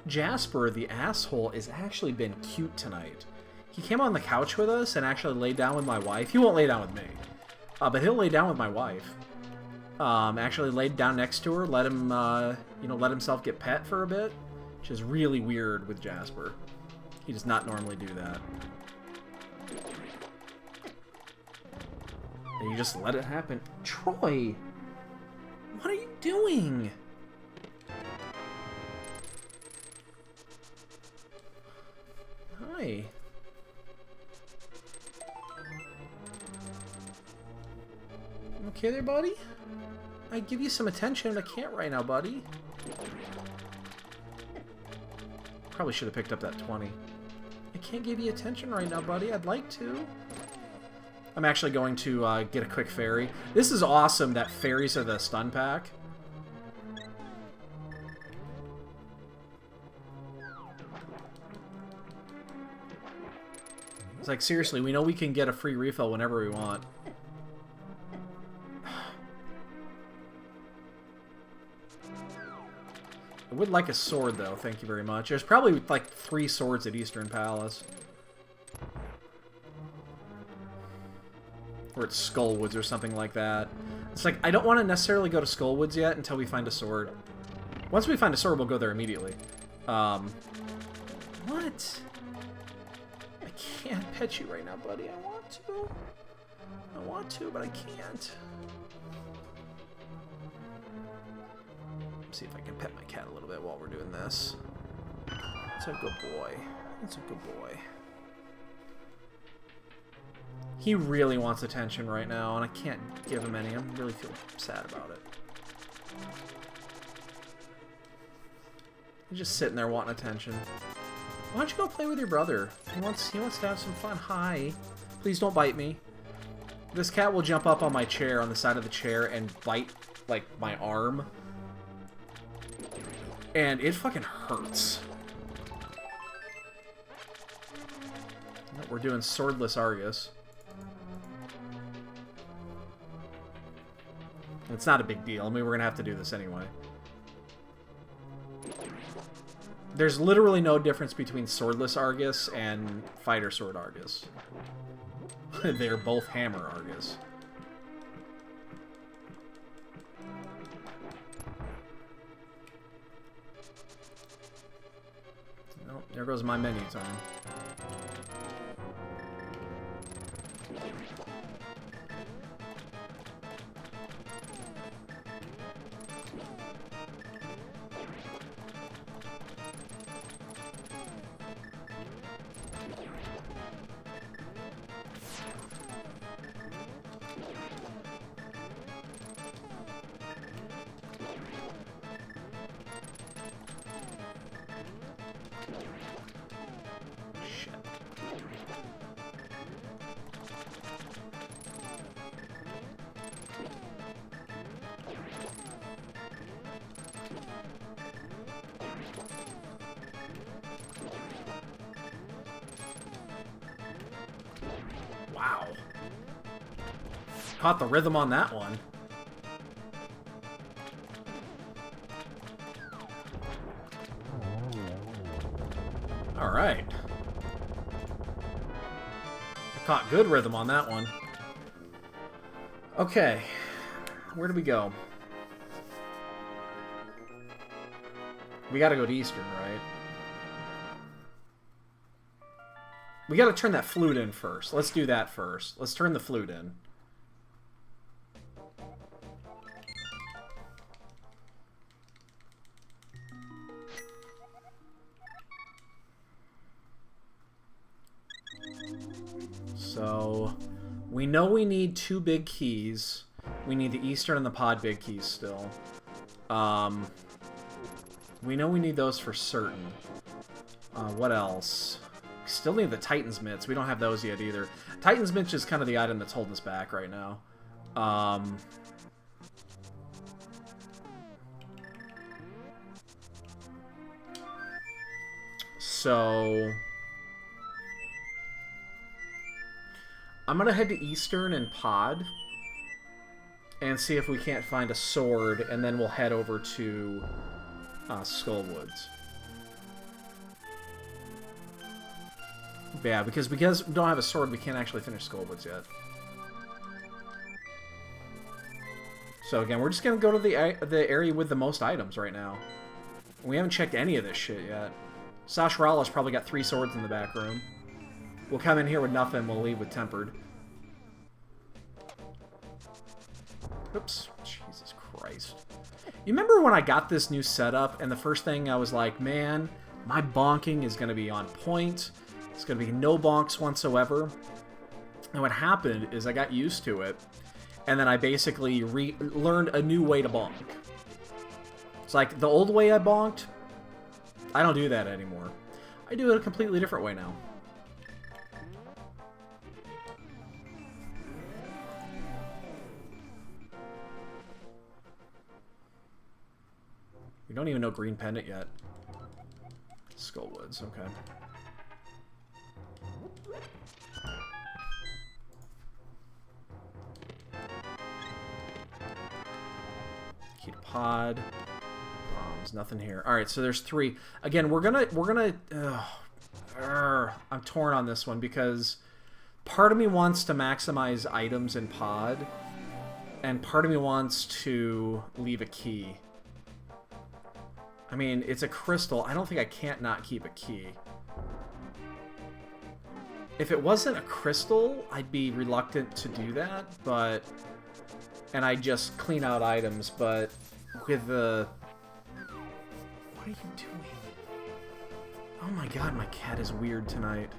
Jasper, the asshole, has actually been cute tonight. He came on the couch with us and actually laid down with my wife. He won't lay down with me. But he'll lay down with my wife. Actually laid down next to her, let him, you know, let himself get pet for a bit. Which is really weird with Jasper. He does not normally do that. And you just let it happen. Troy! What are you doing? Hi. You okay there, buddy? I give you some attention, but I can't right now, buddy. Probably should have picked up that 20. I can't give you attention right now, buddy. I'd like to. I'm actually going to get a quick fairy. This is awesome that fairies are the stun pack. It's like, seriously, we know we can get a free refill whenever we want. I would like a sword, though. Thank you very much. There's probably, like, 3 swords at Eastern Palace. Or it's Skullwoods or something like that. It's like, I don't want to necessarily go to Skullwoods yet until we find a sword. Once we find a sword, we'll go there immediately. What? I can't pet you right now, buddy. I want to. I want to, but I can't. Let's see if I can pet my cat a little bit while we're doing this. That's a good boy. That's a good boy. He really wants attention right now, and I can't give him any. I really feel sad about it. He's just sitting there wanting attention. Why don't you go play with your brother? He wants to have some fun. Hi. Please don't bite me. This cat will jump up on my chair, on the side of the chair, and bite, like, my arm. And it fucking hurts. We're doing Swordless Argus. It's not a big deal. I mean, we're gonna have to do this anyway. There's literally no difference between Swordless Argus and Fighter Sword Argus. They're both Hammer Argus. Nope, there goes my menu time. Wow. Caught the rhythm on that one. Alright. I caught good rhythm on that one. Okay. Where do we go? We gotta go to Eastern, right? We gotta turn that flute in first. Let's do that first. Let's turn the flute in. So, we know we need 2 big keys. We need the Eastern and the Pod big keys still. We know we need those for certain. What else? Still need the Titan's Mitts. We don't have those yet either. Titan's Mitts is kind of the item that's holding us back right now. So I'm gonna head to Eastern and Pod and see if we can't find a sword, and then we'll head over to Skullwoods. Yeah, because we don't have a sword, we can't actually finish Skullwoods yet. So again, we're just gonna go to the area with the most items right now. We haven't checked any of this shit yet. SRL's probably got 3 swords in the back room. We'll come in here with nothing, we'll leave with Tempered. Oops. Jesus Christ. You remember when I got this new setup, and the first thing I was like, man, my bonking is gonna be on point. It's going to be no bonks whatsoever. And what happened is I got used to it, and then I basically learned a new way to bonk. It's like, the old way I bonked, I don't do that anymore. I do it a completely different way now. We don't even know Green Pendant yet. Skullwoods, okay. Key to Pod. There's nothing here. All right, so there's 3. Again, we're gonna. I'm torn on this one because part of me wants to maximize items in pod, and part of me wants to leave a key. I mean, it's a crystal. I don't think I can't not keep a key. If it wasn't a crystal, I'd be reluctant to do that, but... And I'd just clean out items, but with the... What are you doing? Oh my god, my cat is weird tonight.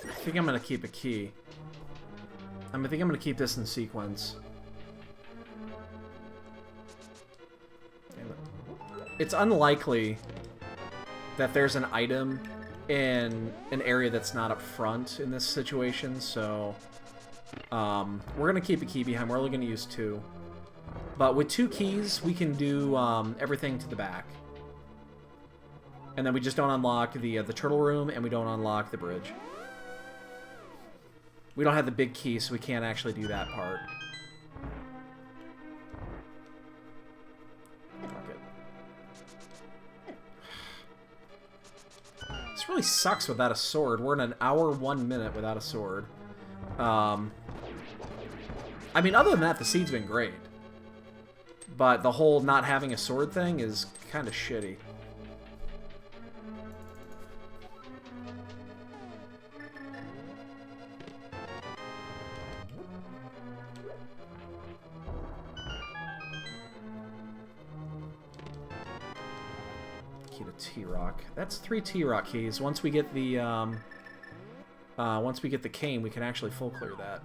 I think I'm gonna keep a key. I think I'm gonna keep this in sequence. It's unlikely that there's an item in an area that's not up front in this situation, so we're gonna keep a key behind. We're only gonna use 2, but with 2 keys we can do everything to the back, and then we just don't unlock the turtle room, and we don't unlock the bridge. We don't have the big key, so we can't actually do that part. This really sucks without a sword. We're in an hour, 1 minute without a sword. I mean, other than that, the seed's been great. But the whole not having a sword thing is kind of shitty. Key to T-Rock. That's 3 T-Rock keys. Once we get the cane, we can actually full clear that.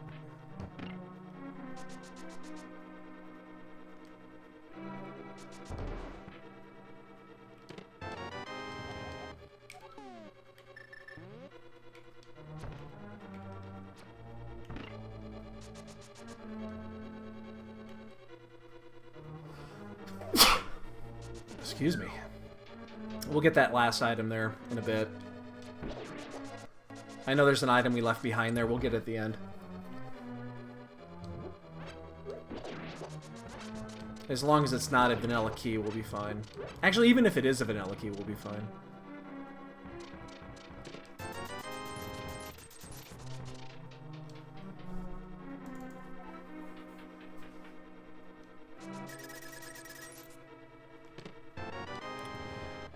Excuse me. We'll get that last item there in a bit. I know there's an item we left behind there. We'll get it at the end. As long as it's not a vanilla key, we'll be fine. Actually, even if it is a vanilla key, we'll be fine.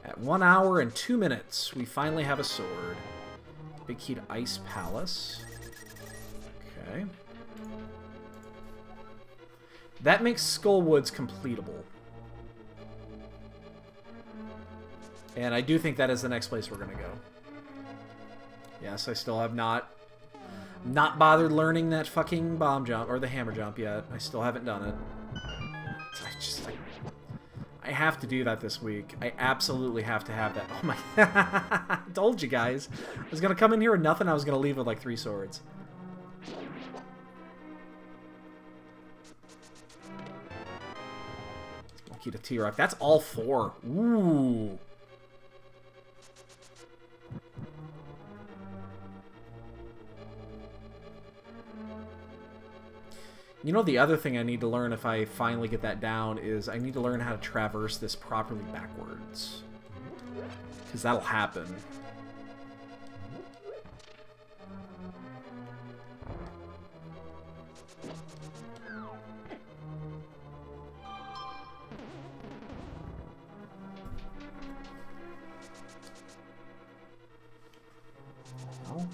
At 1 hour and 2 minutes, we finally have a sword. Big key to Ice Palace. Okay. That makes Skullwoods completable. And I do think that is the next place we're gonna go. Yes, I still have not bothered learning that fucking bomb jump, or the hammer jump yet. I still haven't done it. I have to do that this week. I absolutely have to have that. Oh my... I told you guys. I was gonna come in here with nothing. I was gonna leave with like 3 swords. Key to T-Rock. That's all 4. Ooh. You know, the other thing I need to learn if I finally get that down is I need to learn how to traverse this properly backwards. Because that'll happen. Oh.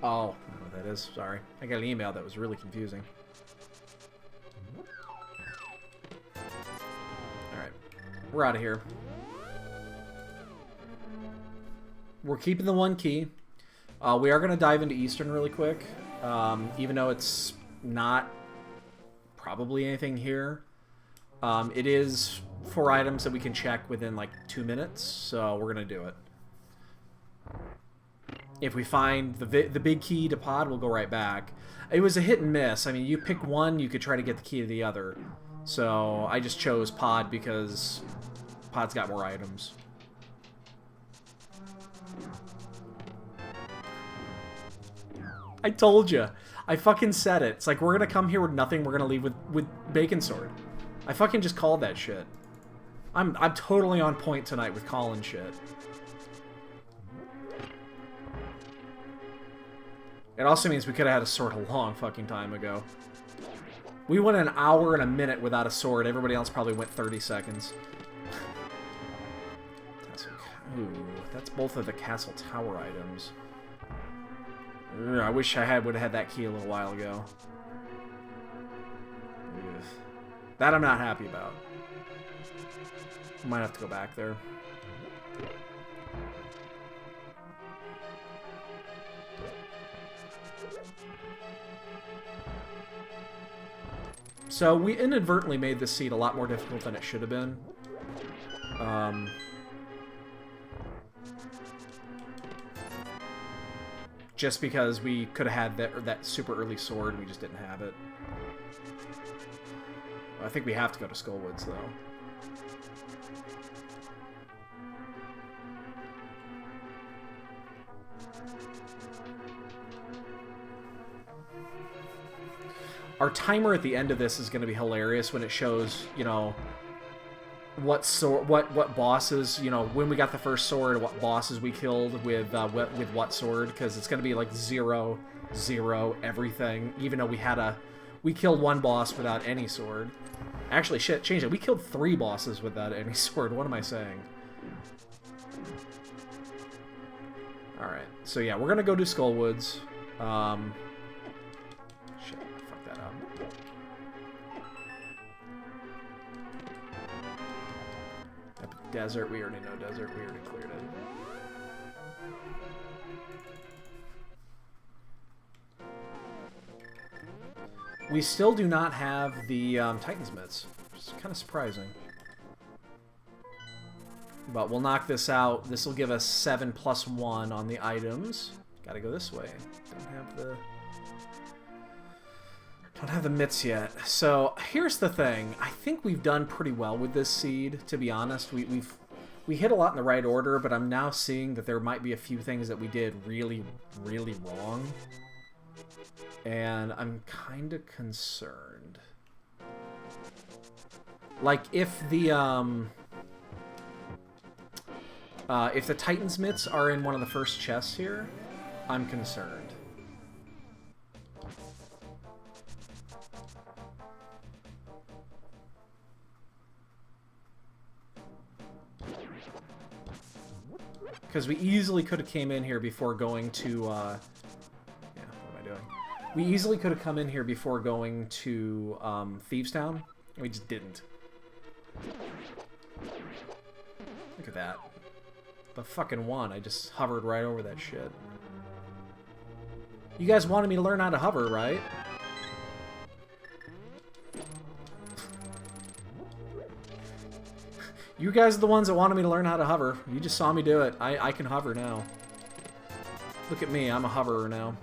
Oh, I don't know what that is. Sorry. I got an email that was really confusing. Alright. We're out of here. We're keeping the 1 key. We are going to dive into Eastern really quick. Even though it's not probably anything here. It is 4 items that we can check within like 2 minutes. So we're going to do it. If we find the big key to pod, we'll go right back. It was a hit and miss. I mean, you pick one, you could try to get the key to the other. So I just chose pod because pod's got more items. I told you. I fucking said it. It's like, we're gonna come here with nothing, we're gonna leave with Bacon Sword. I fucking just called that shit. I'm totally on point tonight with calling shit. It also means we could have had a sword a long fucking time ago. We went an hour and a minute without a sword. Everybody else probably went 30 seconds. Ooh, that's both of the castle tower items. I wish I would have had that key a little while ago. Ugh. That I'm not happy about. Might have to go back there. So we inadvertently made this seed a lot more difficult than it should have been. Just because we could have had that super early sword, we just didn't have it. I think we have to go to Skullwoods, though. Our timer at the end of this is going to be hilarious when it shows, you know, what bosses, you know, when we got the first sword, what bosses we killed with what sword, because it's going to be like 0, 0, everything, even though we killed one boss without any sword. Actually, shit, change it. We killed 3 bosses without any sword. What am I saying? Alright, so yeah, we're going to go to Skullwoods. Shit, I fucked that up. Desert, we already know desert, we already cleared it. We still do not have the Titan's Mitts, which is kind of surprising. But we'll knock this out. This will give us 7+1 on the items. Gotta go this way. Don't have the mitts yet. So here's the thing. I think we've done pretty well with this seed, to be honest. We hit a lot in the right order, but I'm now seeing that there might be a few things that we did really, really wrong. And I'm kind of concerned. Like, if the Titan's Mitts are in one of the first chests here, I'm concerned. Because we easily could have came in here before going to, yeah, what am I doing? We easily could have come in here before going to, Thieves Town, and we just didn't. Look at that. The fucking one, I just hovered right over that shit. You guys wanted me to learn how to hover, right? You guys are the ones that wanted me to learn how to hover. You just saw me do it. I can hover now. Look at me, I'm a hoverer now.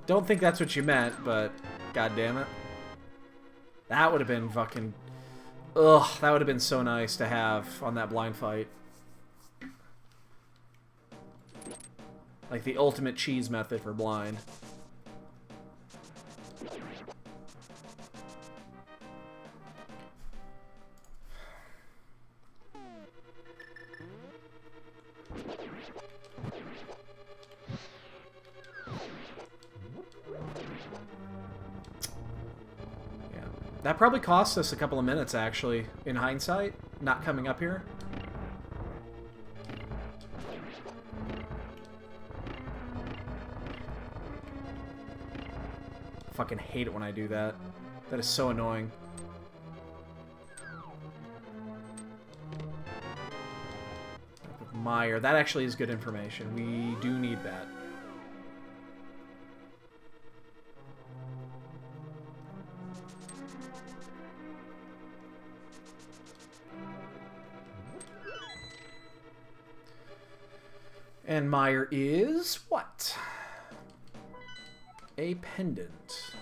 Don't think that's what you meant, but god damn it. That would have been fucking... Ugh, that would have been so nice to have on that blind fight. Like the ultimate cheese method for blind. That probably cost us a couple of minutes, actually, in hindsight, not coming up here. Fucking hate it when I do that. That is so annoying. Meyer, that actually is good information. We do need that. And Meyer is what? A pendant.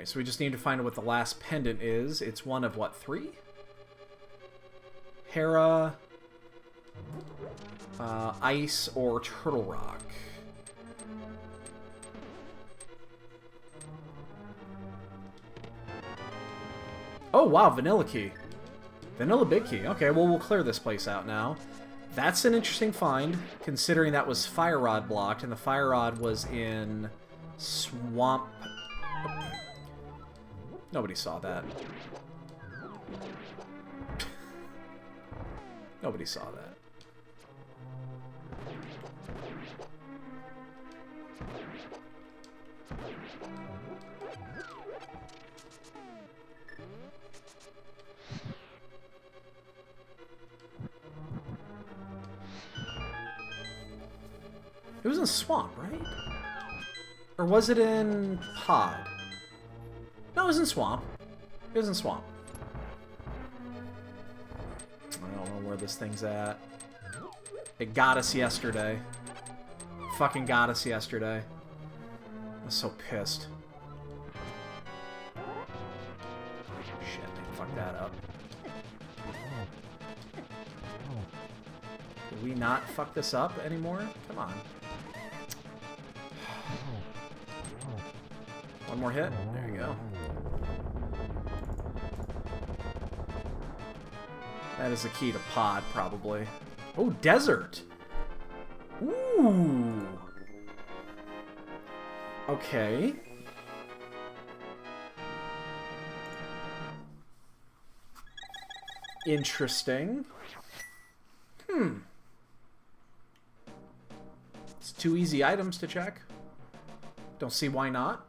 so we just need to find out what the last pendant is. It's one of, what, 3? Hera, Ice, or Turtle Rock. Oh, wow, Vanilla Key. Vanilla Big Key. Okay, well, we'll clear this place out now. That's an interesting find, considering that was Fire Rod blocked, and the Fire Rod was in Swamp... Nobody saw that. Nobody saw that. It was in Swamp, right? Or was it in Pod? No, it was in Swamp. It was in Swamp. I don't know where this thing's at. It got us yesterday. Fucking got us yesterday. I was so pissed. Shit, I fucked that up. Did we not fuck this up anymore? Come on. One more hit. There you go. That is the key to Pod, probably. Oh, Desert! Ooh! Okay. Interesting. It's 2 easy items to check. Don't see why not.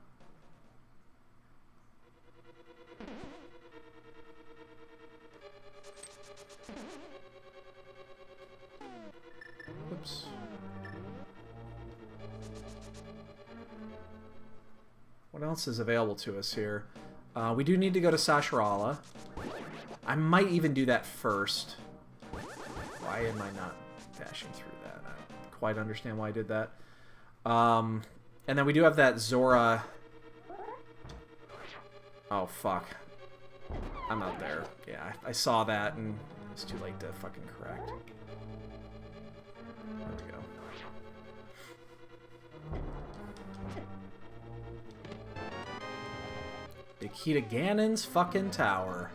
Oops. What else is available to us here? We do need to go to Sasharala. I might even do that first. Why am I not dashing through that? I don't quite understand why I did that. And then we do have that Zora... Oh, fuck. I'm out there. Yeah, I saw that, and it's too late to fucking correct. There we go. Big key to Ganon's fucking tower.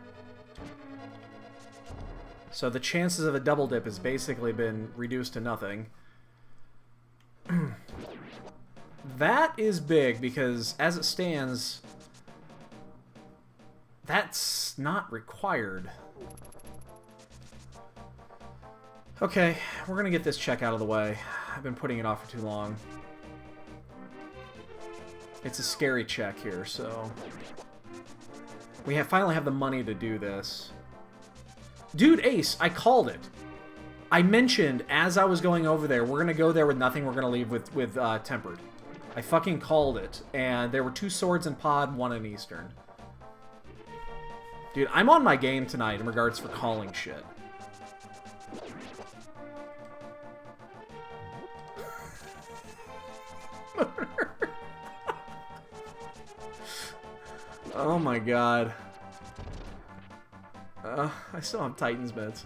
So the chances of a double dip has basically been reduced to nothing. That is big because, as it stands, that's not required. Okay, we're gonna get this check out of the way. I've been putting it off for too long. It's a scary check here, so... We finally have the money to do this. Dude, Ace, I called it. I mentioned, as I was going over there, we're gonna go there with nothing, we're gonna leave with Tempered. I fucking called it, and there were 2 swords in Pod, 1 in Eastern. Dude, I'm on my game tonight in regards for calling shit. Oh my god. I still have Titan's bits.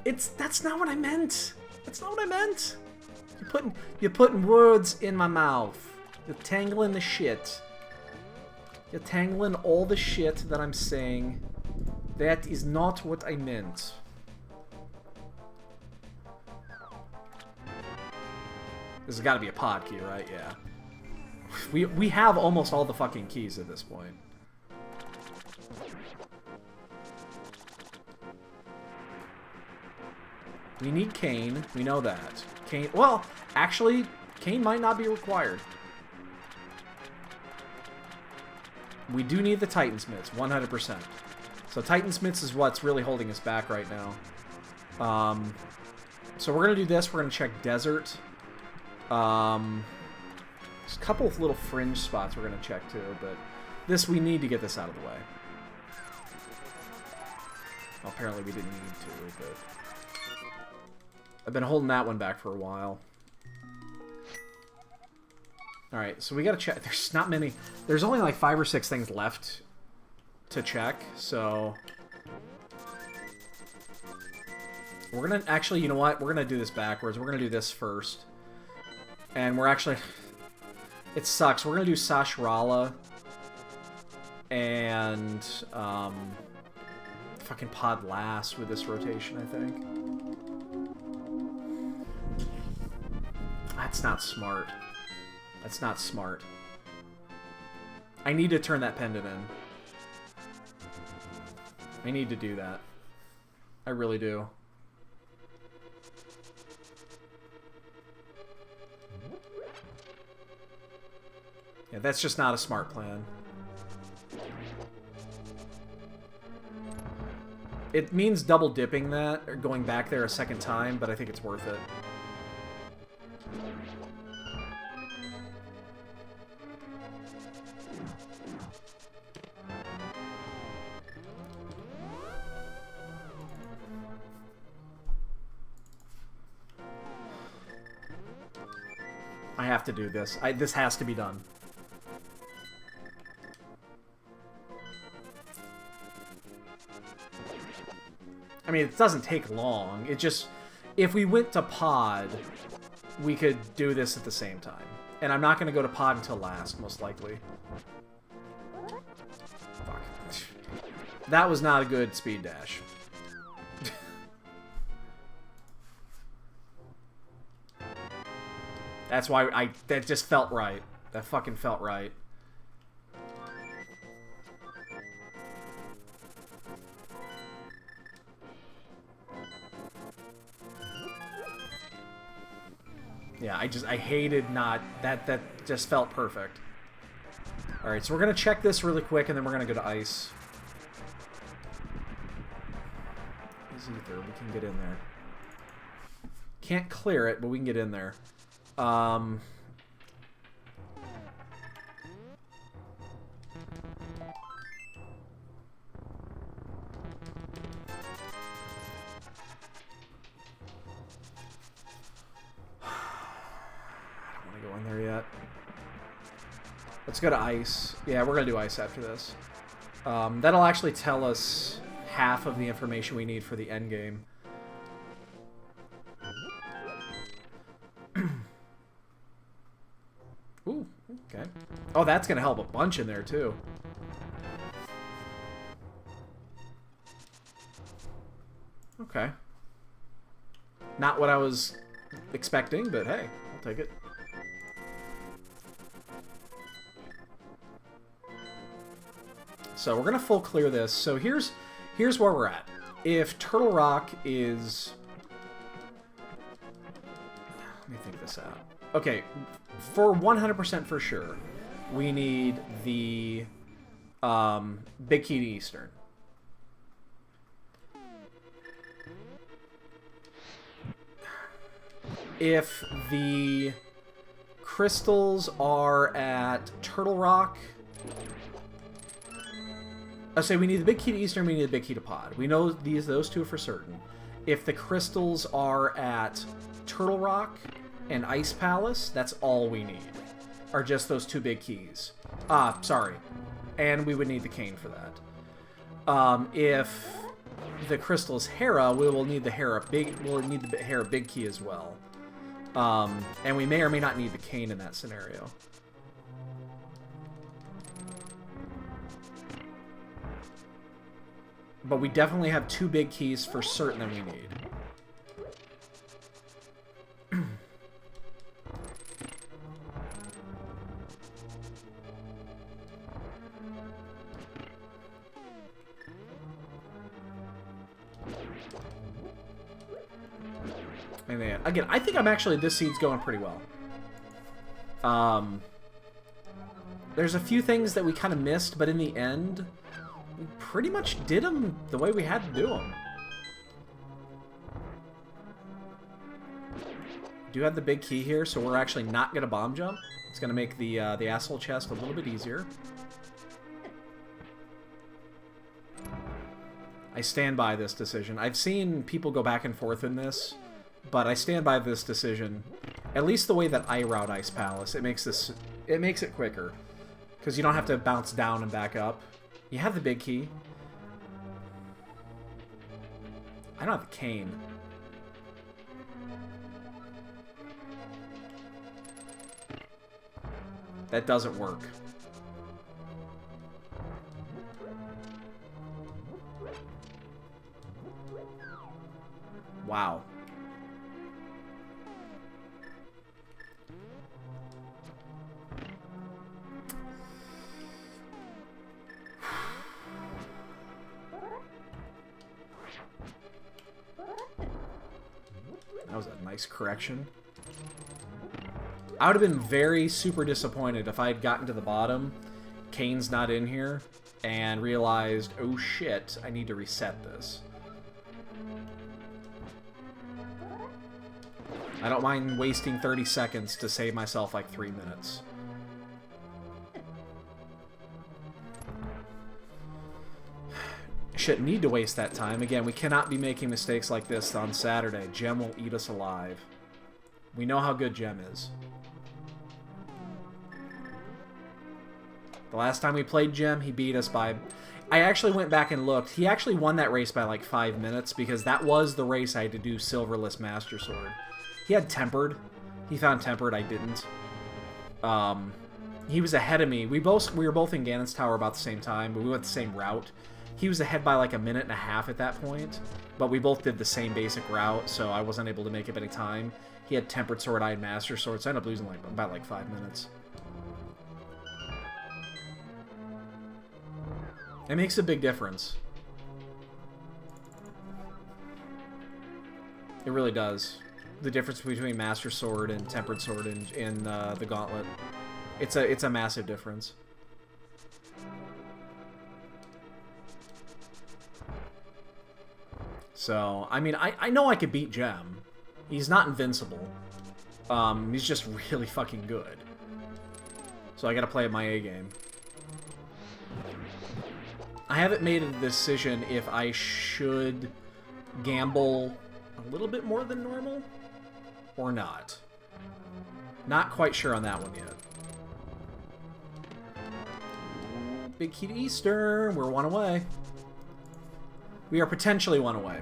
That's not what I meant. That's not what I meant. You're putting words in my mouth. You're tangling the shit. You're tangling all the shit that I'm saying. That is not what I meant. This has got to be a pod key, right? Yeah. We have almost all the fucking keys at this point. We need Kane. We know that. Kane... Well, actually, Kane might not be required. We do need the Titansmiths, 100%. So Titansmiths is what's really holding us back right now. So we're going to do this. We're going to check Desert. There's a couple of little fringe spots we're going to check too, but this, we need to get this out of the way. Well, apparently we didn't need to, but... I've been holding that one back for a while. Alright, so we gotta check. There's not many. There's only like 5 or 6 things left to check, so... We're gonna... Actually, you know what? We're gonna do this backwards. We're gonna do this first. And we're actually... It sucks. We're gonna do Sashrala and... fucking Pod last with this rotation, I think. That's not smart. That's not smart. I need to turn that pendant in. I need to do that. I really do. Yeah, that's just not a smart plan. It means double dipping that, or going back there a second time, but I think it's worth it. I have to do this. This has to be done. I mean, it doesn't take long. It just... If we went to Pod, we could do this at the same time. And I'm not going to go to Pod until last, most likely. Fuck. That was not a good speed dash. That's why that just felt right. That fucking felt right. Yeah, I hated not... That just felt perfect. Alright, so we're gonna check this really quick, and then we're gonna go to ice. Is ether, we can get in there. Can't clear it, but we can get in there. I don't want to go in there yet. Let's go to ice. Yeah, we're gonna do ice after this. That'll actually tell us half of the information we need for the end game. Ooh, okay. Oh, that's gonna help a bunch in there, too. Okay. Not what I was expecting, but hey, I'll take it. So we're gonna full clear this. So here's where we're at. If Turtle Rock is... Let me think this out. Okay, for 100% for sure, we need the Big Key to Eastern. If the crystals are at Turtle Rock... I say we need the Big Key to Eastern, we need the Big Key to Pod. We know those two for certain. If the crystals are at Turtle Rock and Ice Palace, that's all we need. Are just those 2 big keys. Sorry. And we would need the cane for that. If the crystal's Hera, we will need the Hera big key as well. And we may or may not need the cane in that scenario. But we definitely have 2 big keys for certain that we need. And then, again, I think this seed's going pretty well. There's a few things that we kind of missed, but in the end, we pretty much did them the way we had to do them. Do have the big key here, so we're actually not going to bomb jump. It's going to make the asshole chest a little bit easier. I stand by this decision. I've seen people go back and forth in this, but I stand by this decision. At least the way that I route Ice Palace, it makes this It makes it quicker. Because you don't have to bounce down and back up. You have the big key. I don't have the cane. That doesn't work. Wow. That was a nice correction. I would have been very super disappointed if I had gotten to the bottom, Kane's not in here, and realized, oh shit, I need to reset this. I don't mind wasting 30 seconds to save myself like 3 minutes. Shouldn't need to waste that time. Again, we cannot be making mistakes like this on Saturday. Gem will eat us alive. We know how good Gem is. The last time we played Gem, he beat us by... I actually went back and looked. He actually won that race by like 5 minutes because that was the race I had to do Silverless Master Sword. He had Tempered. He found Tempered. I didn't. He was ahead of me. We were both in Ganon's Tower about the same time, but we went the same route. He was ahead by like a minute and a half at that point, but we both did the same basic route, so I wasn't able to make up any time. He had Tempered Sword, I had Master Sword, so I ended up losing about like 5 minutes. It makes a big difference. It really does. The difference between Master Sword and Tempered Sword in the Gauntlet. It's a massive difference. So, I mean, I know I could beat Gem. He's not invincible. He's just really fucking good. So I gotta play at my A game. I haven't made a decision if I should gamble a little bit more than normal or not. Not quite sure on that one yet. Big key to Eastern. We're 1 away. We are potentially 1 away.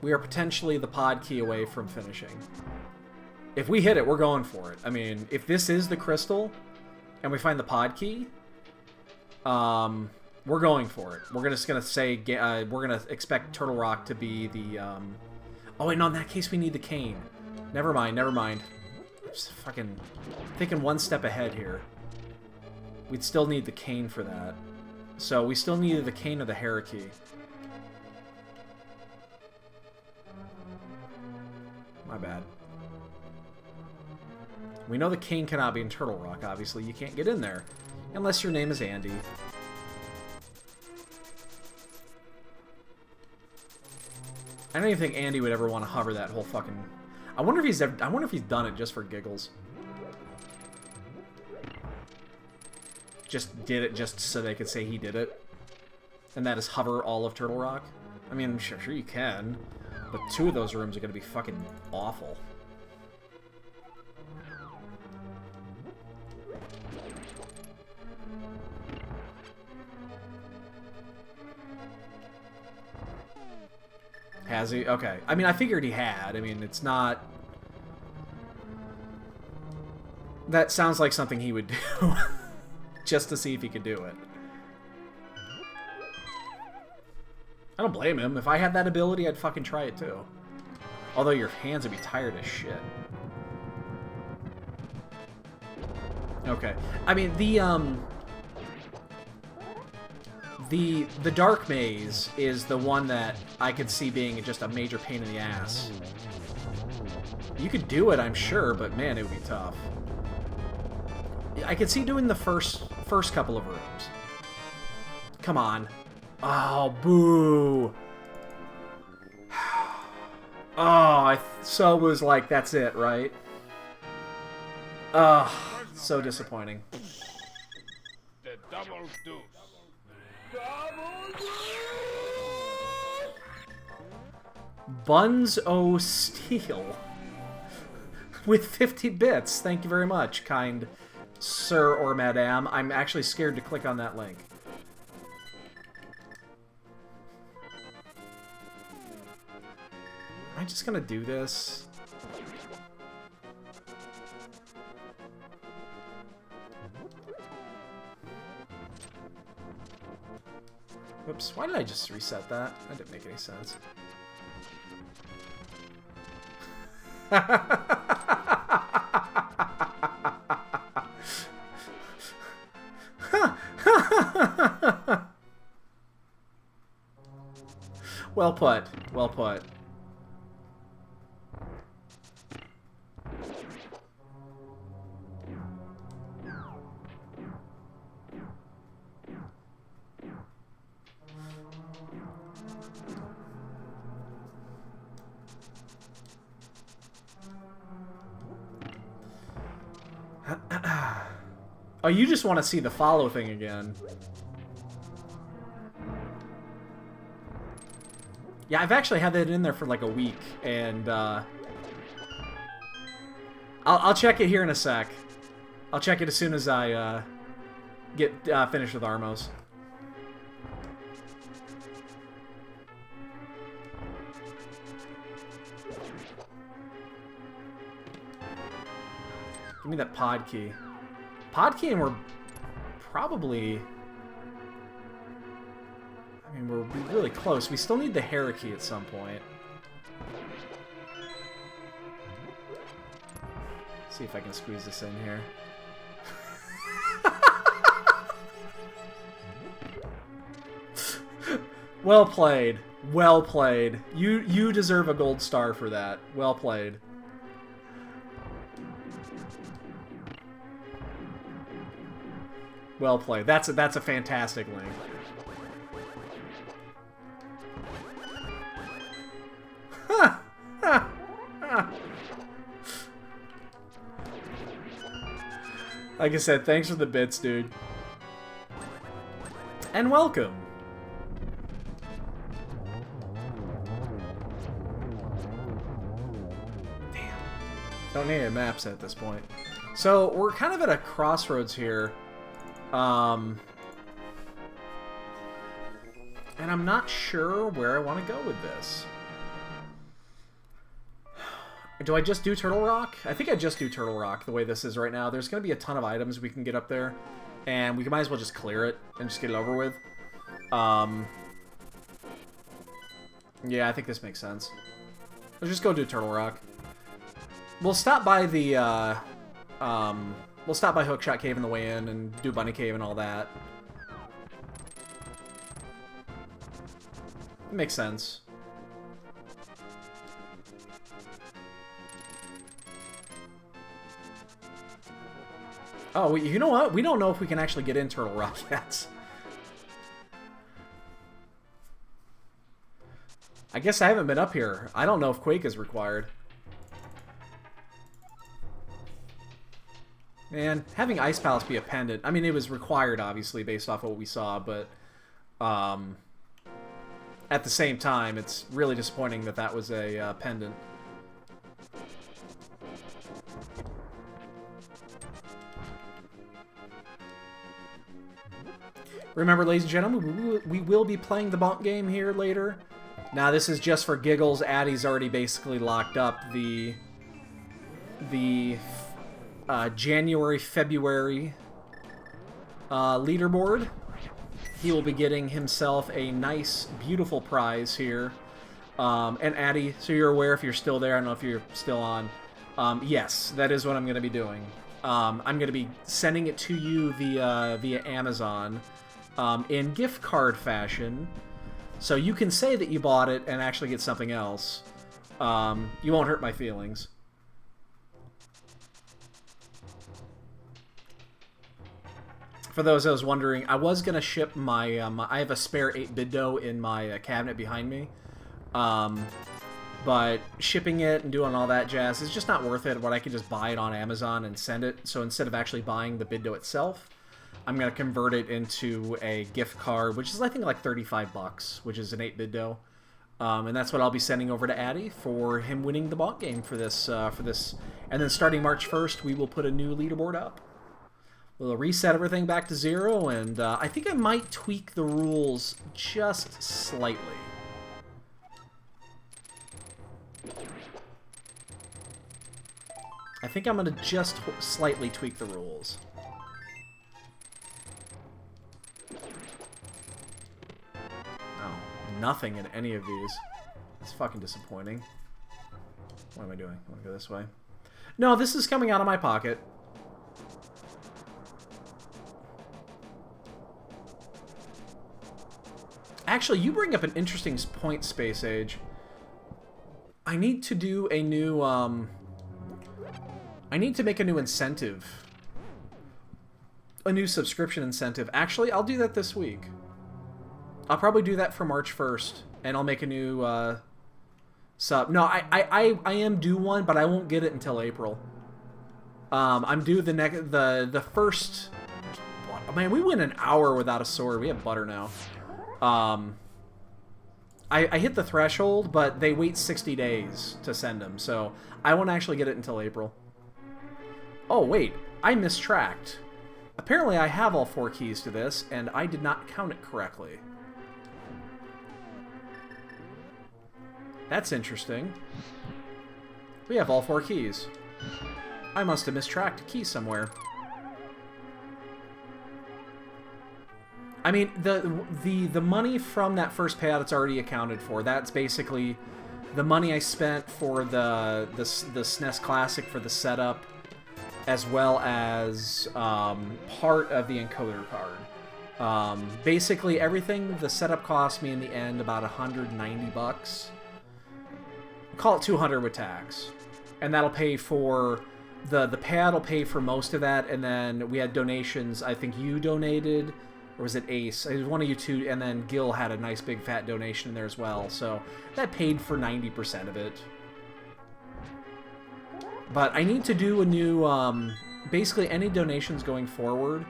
We are potentially the pod key away from finishing. If we hit it, we're going for it. I mean, if this is the crystal and we find the pod key, we're going for it. We're just gonna say we're gonna expect Turtle Rock to be the. Oh wait, no. In that case, we need the cane. Never mind. Never mind. Just fucking thinking one step ahead here. We'd still need the cane for that. So we still needed the cane or the Hierarchy. My bad. We know the cane cannot be in Turtle Rock, obviously. You can't get in there. Unless your name is Andy. I don't even think Andy would ever want to hover that whole fucking... I wonder if he's done it just for giggles. Just did it just so they could say he did it. And that is hover all of Turtle Rock. I mean, sure you can. But 2 of those rooms are going to be fucking awful. Has he? Okay. I mean, I figured he had. I mean, it's not... That sounds like something he would do. Just to see if he could do it. I don't blame him. If I had that ability, I'd fucking try it too. Although your hands would be tired as shit. Okay. I mean, the Dark Maze is the one that I could see being just a major pain in the ass. You could do it, I'm sure, but man, it would be tough. I could see doing the first couple of rooms. Come on. Oh, boo. Oh, so it was like, that's it, right? Ugh, so disappointing. The double deuce. Buns O' Steel. with 50 bits. Thank you very much, kind sir or madame. I'm actually scared to click on that link. Am I just gonna do this? Whoops, why did I just reset that? That didn't make any sense. Well put. Well put. Oh, you just want to see the follow thing again. Yeah, I've actually had that in there for like a week, and I'll check it here in a sec. I'll check it as soon as I get finished with Armos. Give me that pod key. Pod key, and we're probably... I mean, we're really close. We still need the Hera key at some point. Let's see if I can squeeze this in here. Well played. Well played. You deserve a gold star for that. Well played. Well played. That's a fantastic link. Like I said, thanks for the bits, dude. And welcome. Damn. Don't need any maps at this point. So, we're kind of at a crossroads here. And I'm not sure where I want to go with this. Do I just do Turtle Rock? I think I just do Turtle Rock the way this is right now. There's going to be a ton of items we can get up there. And we might as well just clear it and just get it over with. Yeah, I think this makes sense. Let's just go do Turtle Rock. We'll stop by the, we'll stop by Hookshot Cave on the way in and do Bunny Cave and all that. It makes sense. Oh, you know what? We don't know if we can actually get in Turtle Rock yet. I guess I haven't been up here. I don't know if Quake is required. Man, having Ice Palace be a pendant... I mean, it was required, obviously, based off of what we saw, but... at the same time, it's really disappointing that that was a pendant. Remember, ladies and gentlemen, we will be playing the bonk game here later. Now, this is just for giggles. Addy's already basically locked up the January, February leaderboard. He will be getting himself a nice, beautiful prize here. And Addy, so you're aware if you're still there, I don't know if you're still on. Yes, that is what I'm going to be doing. I'm going to be sending it to you via Amazon in gift card fashion. So you can say that you bought it and actually get something else. You won't hurt my feelings. For those I was wondering, I was going to ship my... I have a spare 8-biddo in my cabinet behind me. But shipping it and doing all that jazz is just not worth it when I can just buy it on Amazon and send it. So instead of actually buying the biddo itself, I'm going to convert it into a gift card, which is I think like 35 bucks, which is an 8-biddo. And that's what I'll be sending over to Addy for him winning the bot game for this. And then starting March 1st, we will put a new leaderboard up. We'll reset everything back to 0, and I think I might tweak the rules just slightly. I think I'm going to just slightly tweak the rules. Oh, nothing in any of these. It's fucking disappointing. What am I doing? I want to go this way. No, this is coming out of my pocket. Actually, you bring up an interesting point, Space Age. I need to do a new, I need to make a new incentive. A new subscription incentive. Actually, I'll do that this week. I'll probably do that for March 1st, and I'll make a new, sub. No, I am due one, but I won't get it until April. I'm due the first... Man, we went an hour without a sword. We have butter now. I hit the threshold, but they wait 60 days to send them, so I won't actually get it until April. Oh, wait. I mistracked. Apparently I have all 4 keys to this, and I did not count it correctly. That's interesting. We have all 4 keys. I must have mistracked a key somewhere. I mean, the money from that first payout, it's already accounted for. That's basically the money I spent for the SNES Classic for the setup, as well as part of the encoder card. Basically, everything, the setup cost me in the end about 190 bucks. Call it 200 with tax. And that'll pay for... The pad will pay for most of that, and then we had donations. I think you donated... Or was it Ace? It was one of you two, and then Gil had a nice big fat donation in there as well. So that paid for 90% of it. But I need to do a new... basically, any donations going forward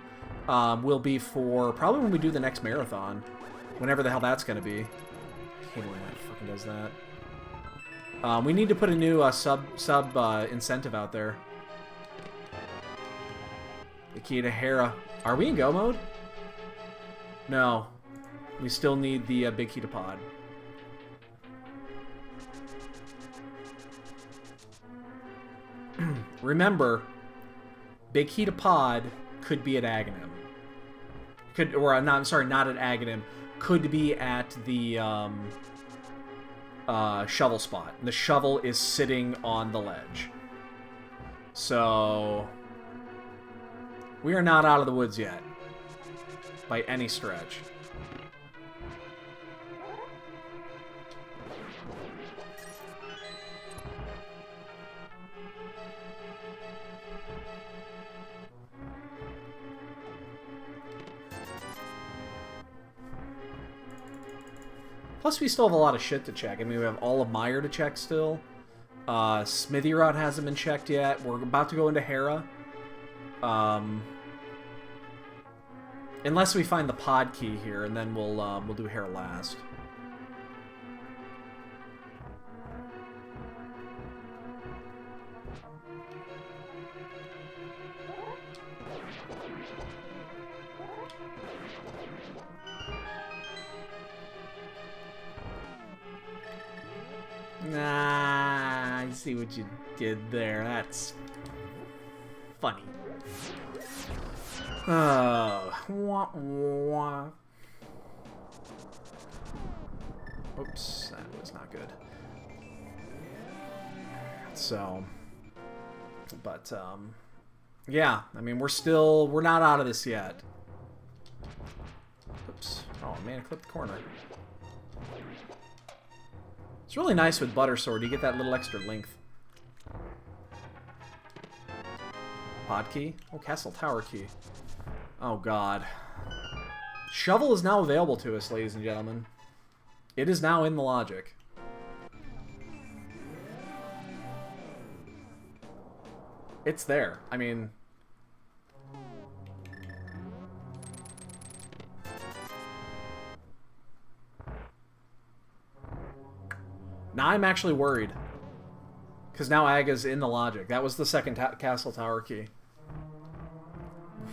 will be for... Probably when we do the next marathon. Whenever the hell that's going to be. I hate when that fucking does that. We need to put a new sub incentive out there. The key to Hera. Are we in go mode? No. We still need the big key to pod. Remember, big key to pod could be at Aghanim. Could, or not, I'm sorry, not at Aghanim. Could be at the shovel spot. The shovel is sitting on the ledge. So we are not out of the woods yet. By any stretch. Plus, we still have a lot of shit to check. I mean, we have all of Meyer to check still. Smithy Rod hasn't been checked yet. We're about to go into Hera. Unless we find the pod key here, and then we'll do Hera last. Nah, I see what you did there. That's funny. Wah, wah. Oops, that was not good. So, but, yeah, I mean, we're not out of this yet. Oops. Oh, man, I clipped the corner. It's really nice with Butter Sword. You get that little extra length. Pod key? Oh, Castle Tower key. Oh, God. Shovel is now available to us, ladies and gentlemen. It is now in the logic. It's there. I mean... Now I'm actually worried. Because now Aga's in the logic. That was the second castle tower key.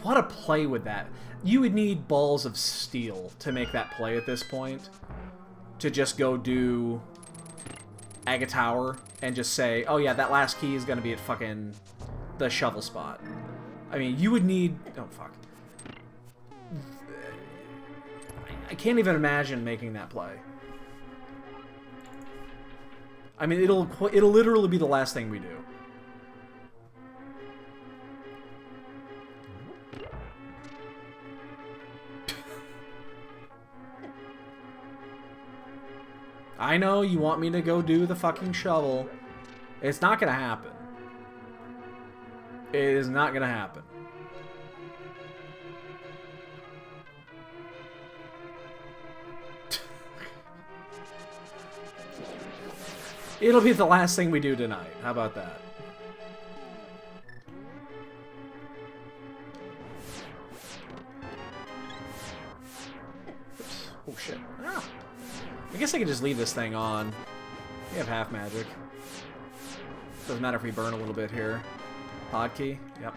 What a play with that. You would need balls of steel to make that play at this point. To just go do Aga Tower and just say, oh yeah, that last key is going to be at fucking the shovel spot. I mean, you would need... Oh, fuck. I can't even imagine making that play. I mean, it'll literally be the last thing we do. I know you want me to go do the fucking shovel. It's not gonna happen. It is not gonna happen. It'll be the last thing we do tonight. How about that? Oops. Oh shit. Ah. I guess I could just leave this thing on. We have half magic. Doesn't matter if we burn a little bit here. Pod key? Yep.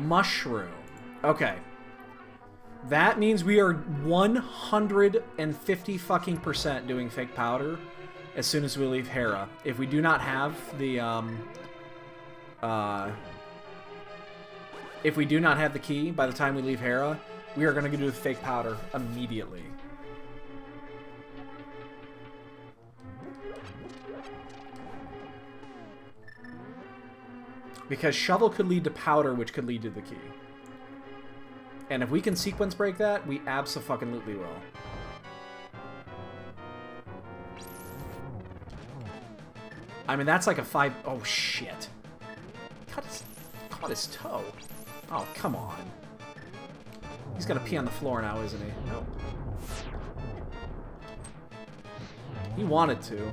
Mushroom. Okay. That means we are 150 fucking % doing fake powder as soon as we leave Hera. If we do not have the if we do not have the key by the time we leave Hera, we are going to go do the fake powder immediately. Because shovel could lead to powder, which could lead to the key. And if we can sequence break that, we abso-fucking-lutely will. I mean, that's like a 5... Oh, shit. Caught his toe. Oh, come on. He's gonna pee on the floor now, isn't he? Nope. He wanted to.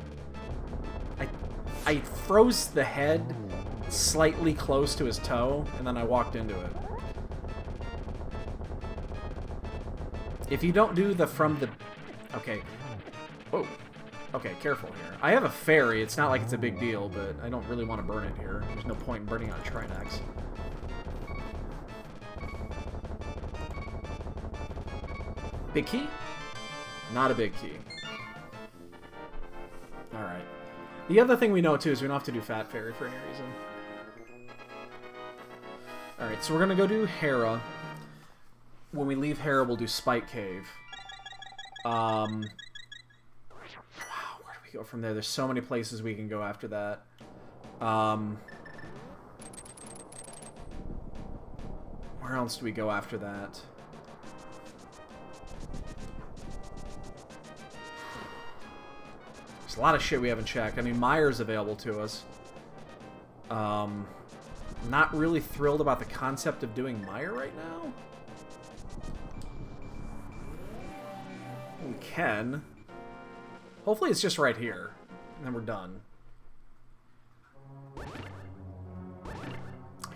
I froze the head slightly close to his toe, and then I walked into it. If you don't do the from the... Okay. Oh. Okay, careful here. I have a fairy. It's not like it's a big deal, but I don't really want to burn it here. There's no point in burning on a Trinex. Big key? Not a big key. Alright. The other thing we know, too, is we don't have to do Fat Fairy for any reason. Alright, so we're going to go do Hera. When we leave Hera, we'll do Spike Cave. Wow, where do we go from there? There's so many places we can go after that. Where else do we go after that? There's a lot of shit we haven't checked. I mean, Myers available to us. Not really thrilled about the concept of doing Mire right now. We can. Hopefully it's just right here. And then we're done. Like,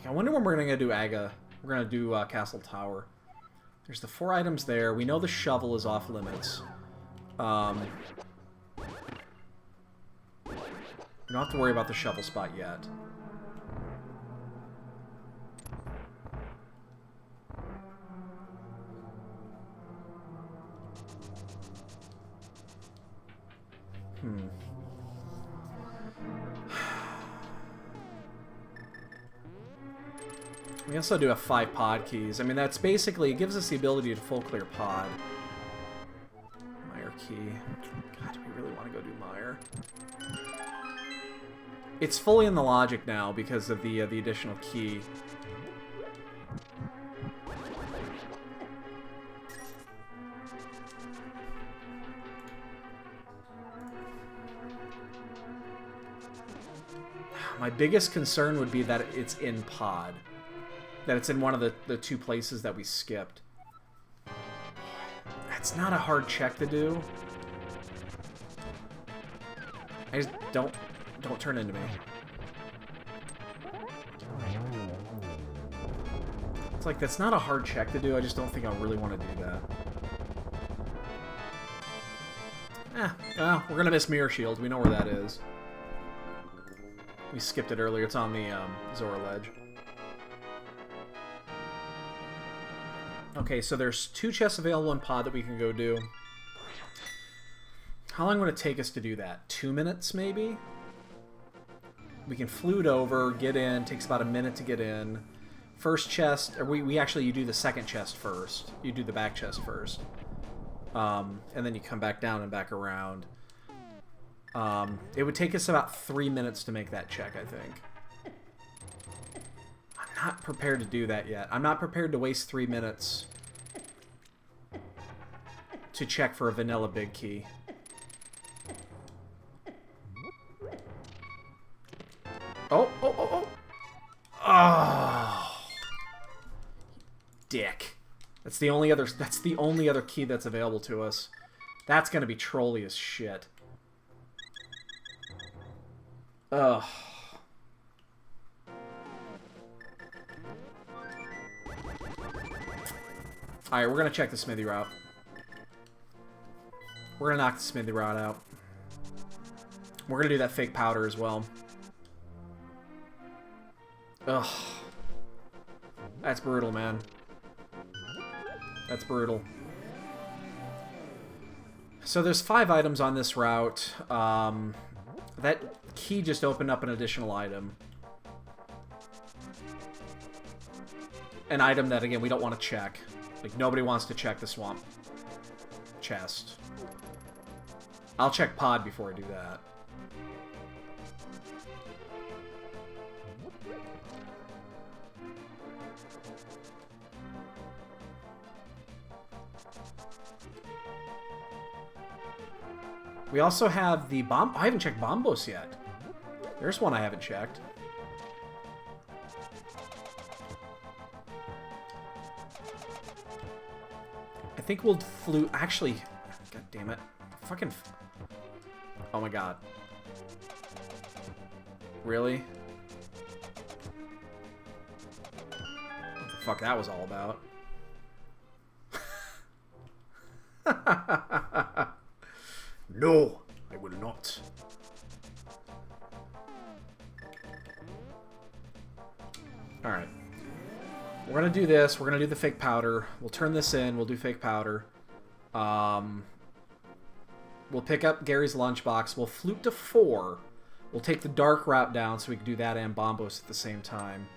I wonder when we're going to do Aga. We're going to do Castle Tower. There's the 4 items there. We know the shovel is off limits. We don't have to worry about the shovel spot yet. We also do have 5 pod keys. I mean, that's basically... It gives us the ability to full clear pod. Mire key. God, do we really want to go do Mire? It's fully in the logic now because of the additional key. My biggest concern would be that it's in pod. That it's in one of the 2 places that we skipped. That's not a hard check to do. I just don't turn into me. It's like, that's not a hard check to do. I just don't think I really want to do that. Well, we're gonna miss Mirror Shield. We know where that is. We skipped it earlier. It's on the Zora ledge. Okay, so there's 2 chests available in pod that we can go do. How long would it take us to do that? 2 minutes, maybe? We can flute over, get in. Takes about a minute to get in. First chest, or we actually, you do the second chest first. You do the back chest first. And then you come back down and back around. It would take us about 3 minutes to make that check, I think. I'm not prepared to do that yet. I'm not prepared to waste 3 minutes to check for a vanilla big key. Oh, oh, oh, oh! Oh! Dick. That's the only other key that's available to us. That's gonna be trolly as shit. Ugh. Alright, we're gonna check the smithy route. We're gonna knock the smithy route out. We're gonna do that fake powder as well. Ugh. That's brutal, man. That's brutal. So there's 5 items on this route. That key just opened up an additional item. An item that, again, we don't want to check. Like, nobody wants to check the swamp chest. I'll check pod before I do that. We also have the bomb. I haven't checked Bombos yet. There's one I haven't checked. I think we'll flute. Actually, god damn it. Fucking. Oh my god. Really? What the fuck that was all about? No, I will not. Alright. We're gonna do this. We're gonna do the fake powder. We'll turn this in. We'll do fake powder. We'll pick up Gary's lunchbox. We'll flute to 4. We'll take the dark route down so we can do that and Bombos at the same time.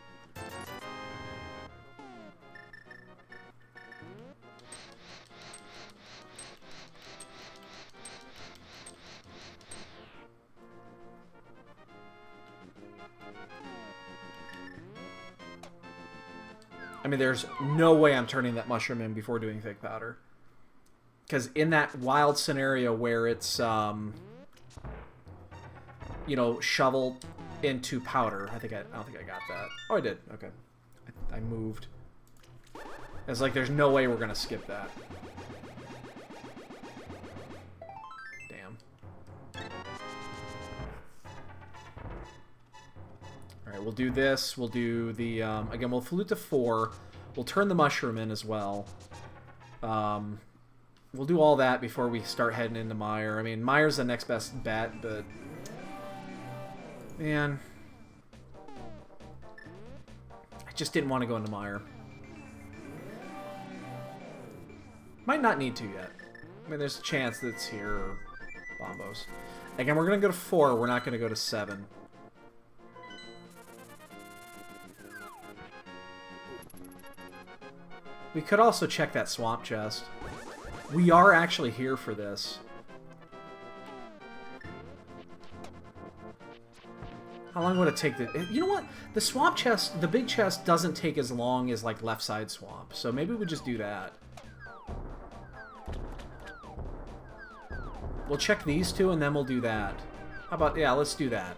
I mean, there's no way I'm turning that mushroom in before doing fake powder. Because in that wild scenario where it's, you know, shovel into powder, I don't think I got that. Oh, I did. Okay. I moved. It's like there's no way we're going to skip that. Damn. Alright, we'll do this. We'll do the, again, we'll flute to 4. We'll turn the mushroom in as well. We'll do all that before we start heading into Mire. I mean, Mire's the next best bet, but... Man... I just didn't want to go into Mire. Might not need to yet. I mean, there's a chance that it's here or Bombos. Again, we're going to go to 4. We're not going to go to 7. We could also check that swamp chest. We are actually here for this. How long would it take to... You know what? The swamp chest, the big chest, doesn't take as long as, like, left side swamp. So maybe we just do that. We'll check these 2, and then we'll do that. How about... Yeah, let's do that.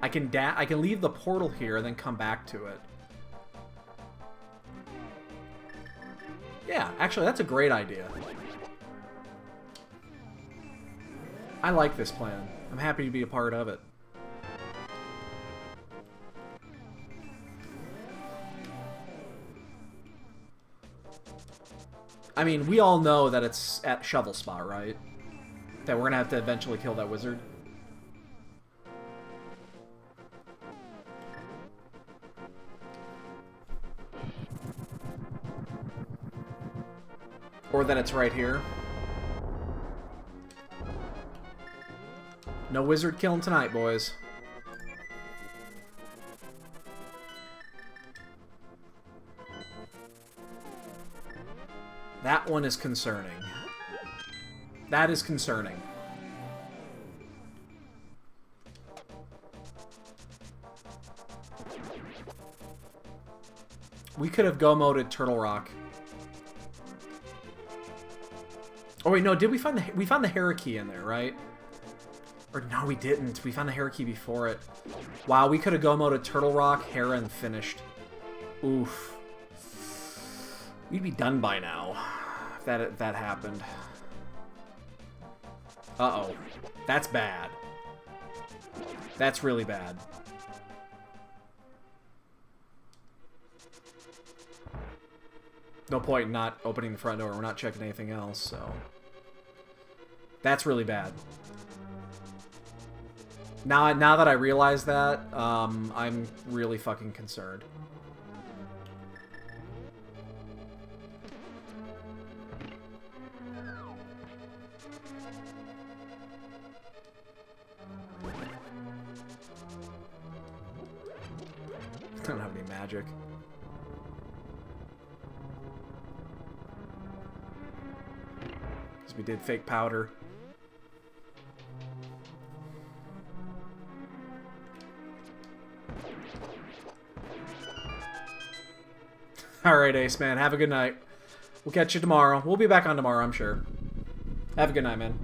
I can leave the portal here and then come back to it. Yeah, actually, that's a great idea. I like this plan. I'm happy to be a part of it. I mean, we all know that it's at Shovel Spot, right? That we're gonna have to eventually kill that wizard. Or that it's right here. No wizard killing tonight, boys. That one is concerning. That is concerning. We could have go-moded Turtle Rock. Oh wait, no, did we found the Hera key in there, right? Or no, we didn't. We found the Hera key before it. Wow, we could have go-moded Turtle Rock, Hera, and finished. Oof. We'd be done by now if that happened. Uh-oh. That's bad. That's really bad. No point in not opening the front door. We're not checking anything else, so... That's really bad. Now that I realize that, I'm really fucking concerned. I don't have any magic. Because we did fake powder. Alright, Ace, man. Have a good night. We'll catch you tomorrow. We'll be back on tomorrow, I'm sure. Have a good night, man.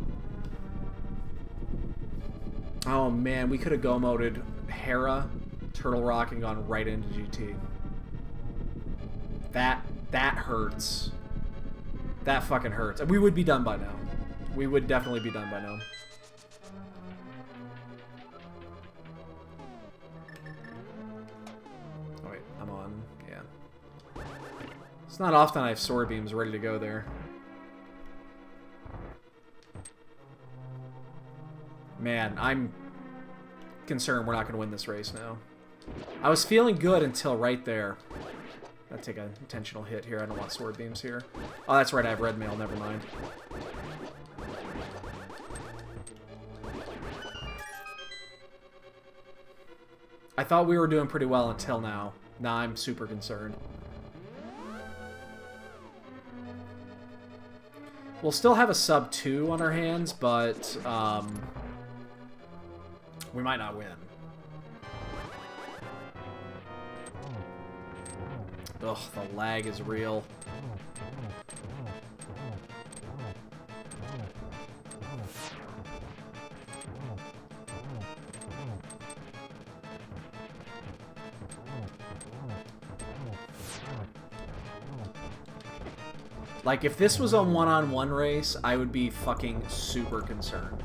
Oh, man. We could have go-moded Hera, Turtle Rock, and gone right into GT. That hurts. That fucking hurts. We would be done by now. We would definitely be done by now. Oh, wait. I'm on. Yeah. It's not often I have sword beams ready to go there. Man, I'm concerned we're not going to win this race now. I was feeling good until right there. I'll take an intentional hit here. I don't want sword beams here. Oh, that's right. I have red mail. Never mind. I thought we were doing pretty well until now. Now I'm super concerned. We'll still have a sub 2 on our hands, but we might not win. Ugh, the lag is real. Like, if this was a one-on-one race, I would be fucking super concerned.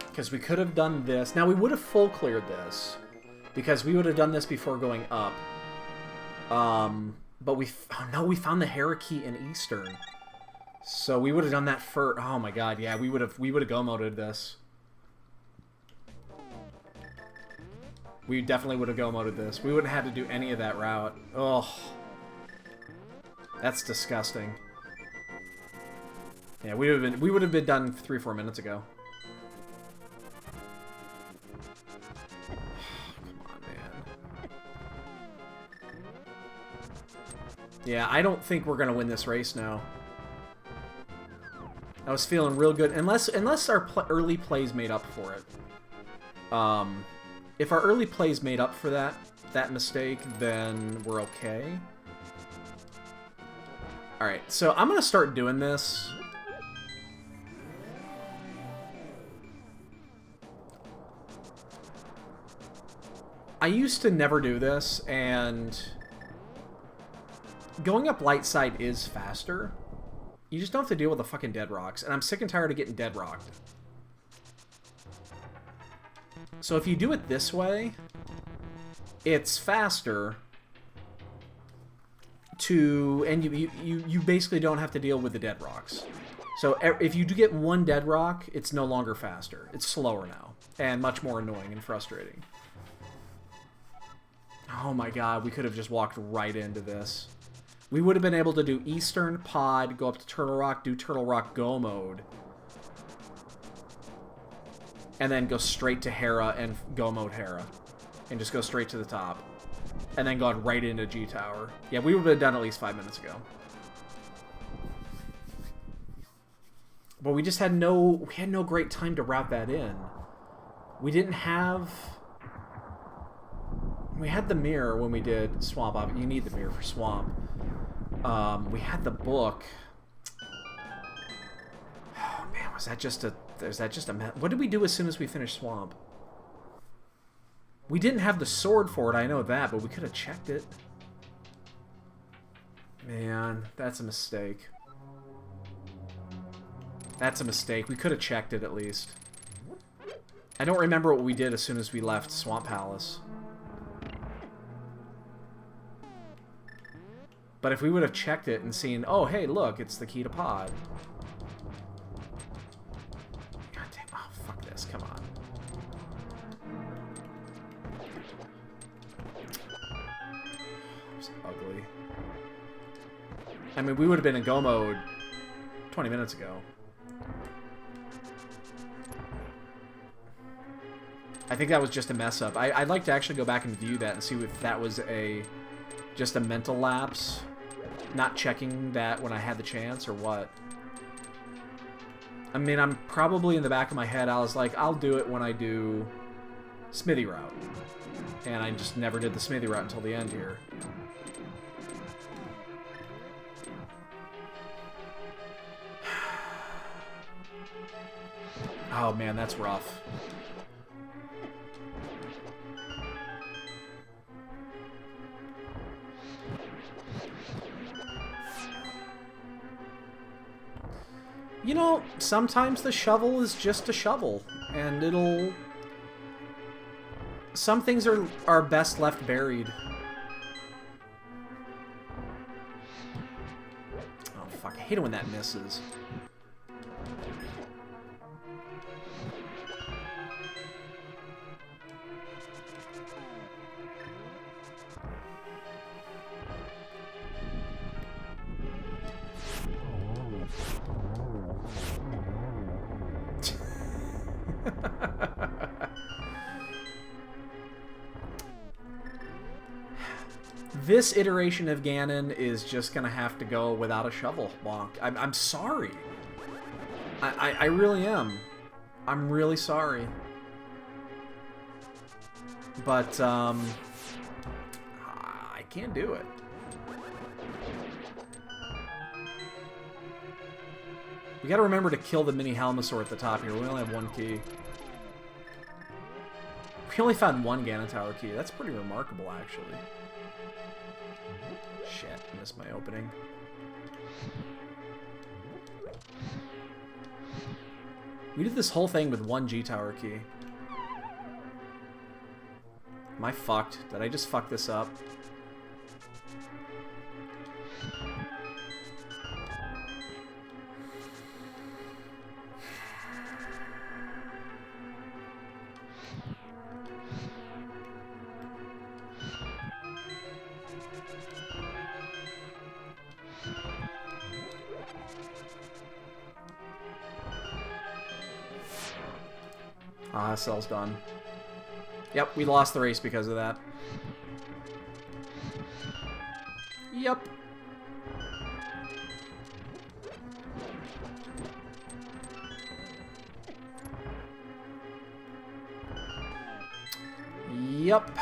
Because we could have done this. Now, we would have full cleared this. Because we would have done this before going up. But we... Oh, no, we found the Hera key in Eastern. So we would have done that for... Oh, my God. Yeah, we would have go-moded this. We definitely would have go-moded this. We wouldn't have had to do any of that route. Ugh. That's disgusting. Yeah, we would have been done 3-4 minutes ago. Yeah, I don't think we're going to win this race now. I was feeling real good. Unless our early plays made up for it. If our early plays made up for that mistake, then we're okay. Alright, so I'm going to start doing this. I used to never do this, and... Going up light side is faster. You just don't have to deal with the fucking dead rocks. And I'm sick and tired of getting dead rocked. So if you do it this way, it's faster and you basically don't have to deal with the dead rocks. So if you do get one dead rock, it's no longer faster. It's slower now, and much more annoying and frustrating. Oh my god, we could have just walked right into this. We would have been able to do Eastern, Pod, go up to Turtle Rock, do Turtle Rock Go mode, and then go straight to Hera and Go mode Hera, and just go straight to the top. And then gone right into G Tower. Yeah, we would have done at least 5 minutes ago. But we just had no great time to route that in. We didn't have... We had the mirror when we did Swamp. You need the mirror for Swamp. We had the book. Oh man, was that just a what did we do as soon as we finished Swamp? We didn't have the sword for it, I know that, but we could have checked it. Man, that's a mistake. That's a mistake. We could have checked it at least. I don't remember what we did as soon as we left Swamp Palace. But if we would have checked it and seen, oh hey, look, it's the key to Pod. God damn, oh fuck this, come on. It's ugly. I mean, we would have been in Go mode 20 minutes ago. I think that was just a mess up. I'd like to actually go back and view that and see if that was just a mental lapse, not checking that when I had the chance, or what. I mean, I'm probably in the back of my head, I was like, I'll do it when I do Smithy route. And I just never did the Smithy route until the end here. Oh man, that's rough. You know, sometimes the shovel is just a shovel, and it'll... Some things are best left buried. Oh, fuck. I hate it when that misses. This iteration of Ganon is just gonna have to go without a shovel, Wonk. I'm sorry. I really am. I'm really sorry. But, I can't do it. We gotta remember to kill the mini Halmasaur at the top here. We only have one key. We only found one Ganon Tower key. That's pretty remarkable, actually. Shit, I missed my opening. We did this whole thing with one G-Tower key. Am I fucked? Did I just fuck this up? Ah, cell's done. Yep, we lost the race because of that. Yep. Yep.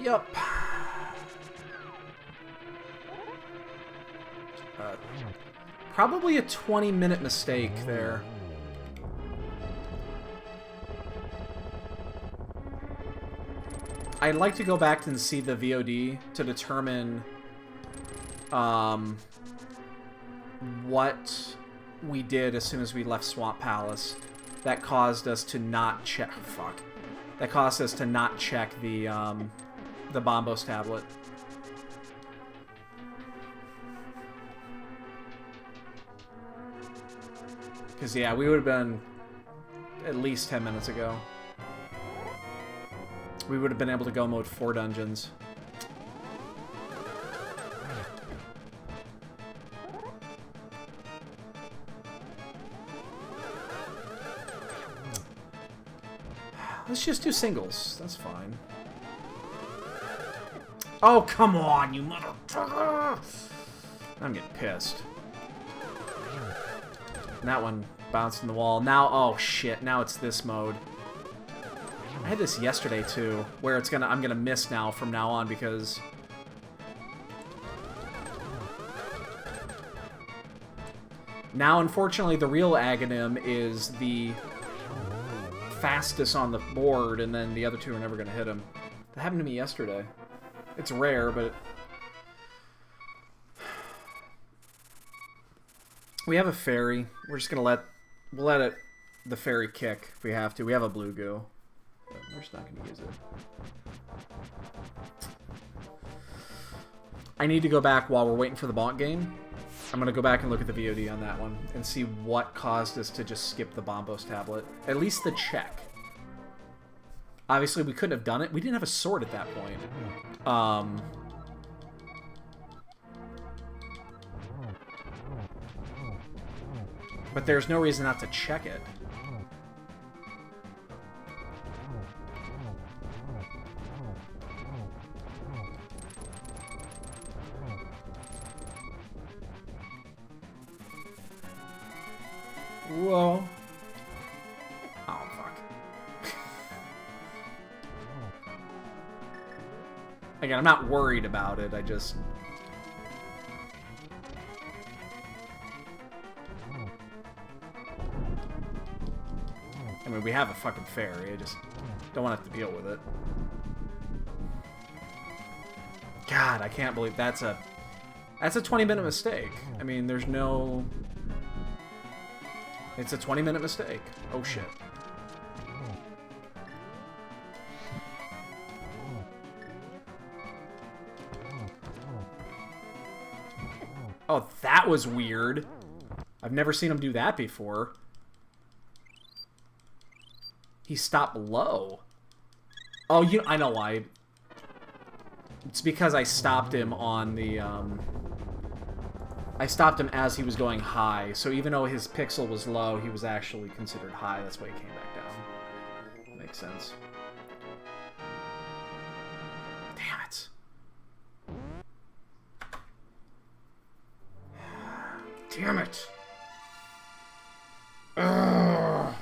Yup. Probably a 20-minute mistake there. I'd like to go back and see the VOD to determine what we did as soon as we left Swamp Palace that caused us to not check. Fuck. That caused us to not check the Bombos tablet. Because, yeah, we would have been at least 10 minutes ago. We would have been able to go mode 4 dungeons. Let's just do singles. That's fine. Oh, come on, you motherfucker! I'm getting pissed. And that one bounced in the wall. Now, oh shit, now it's this mode. I had this yesterday too, where I'm gonna miss now from now on because now, unfortunately, the real Aghanim is the fastest on the board, and then the other two are never gonna hit him. That happened to me yesterday. It's rare, but we have a fairy. We're just gonna let the fairy kick if we have to. We have a blue goo. But we're just not going to use it. I need to go back while we're waiting for the bonk game. I'm going to go back and look at the VOD on that one and see what caused us to just skip the Bombos tablet. At least the check. Obviously, we couldn't have done it. We didn't have a sword at that point. But there's no reason not to check it. Whoa. Oh, fuck. Again, I'm not worried about it, I just... I mean, we have a fucking fairy, I just don't want to have to deal with it. God, I can't believe that's a 20-minute mistake. I mean, there's no... It's a 20-minute mistake. Oh, shit. Oh, that was weird. I've never seen him do that before. He stopped low. Oh, I know why. It's because I stopped him on the, I stopped him as he was going high, so even though his pixel was low, he was actually considered high. That's why he came back down. Makes sense. Damn it. Damn it. Ugh.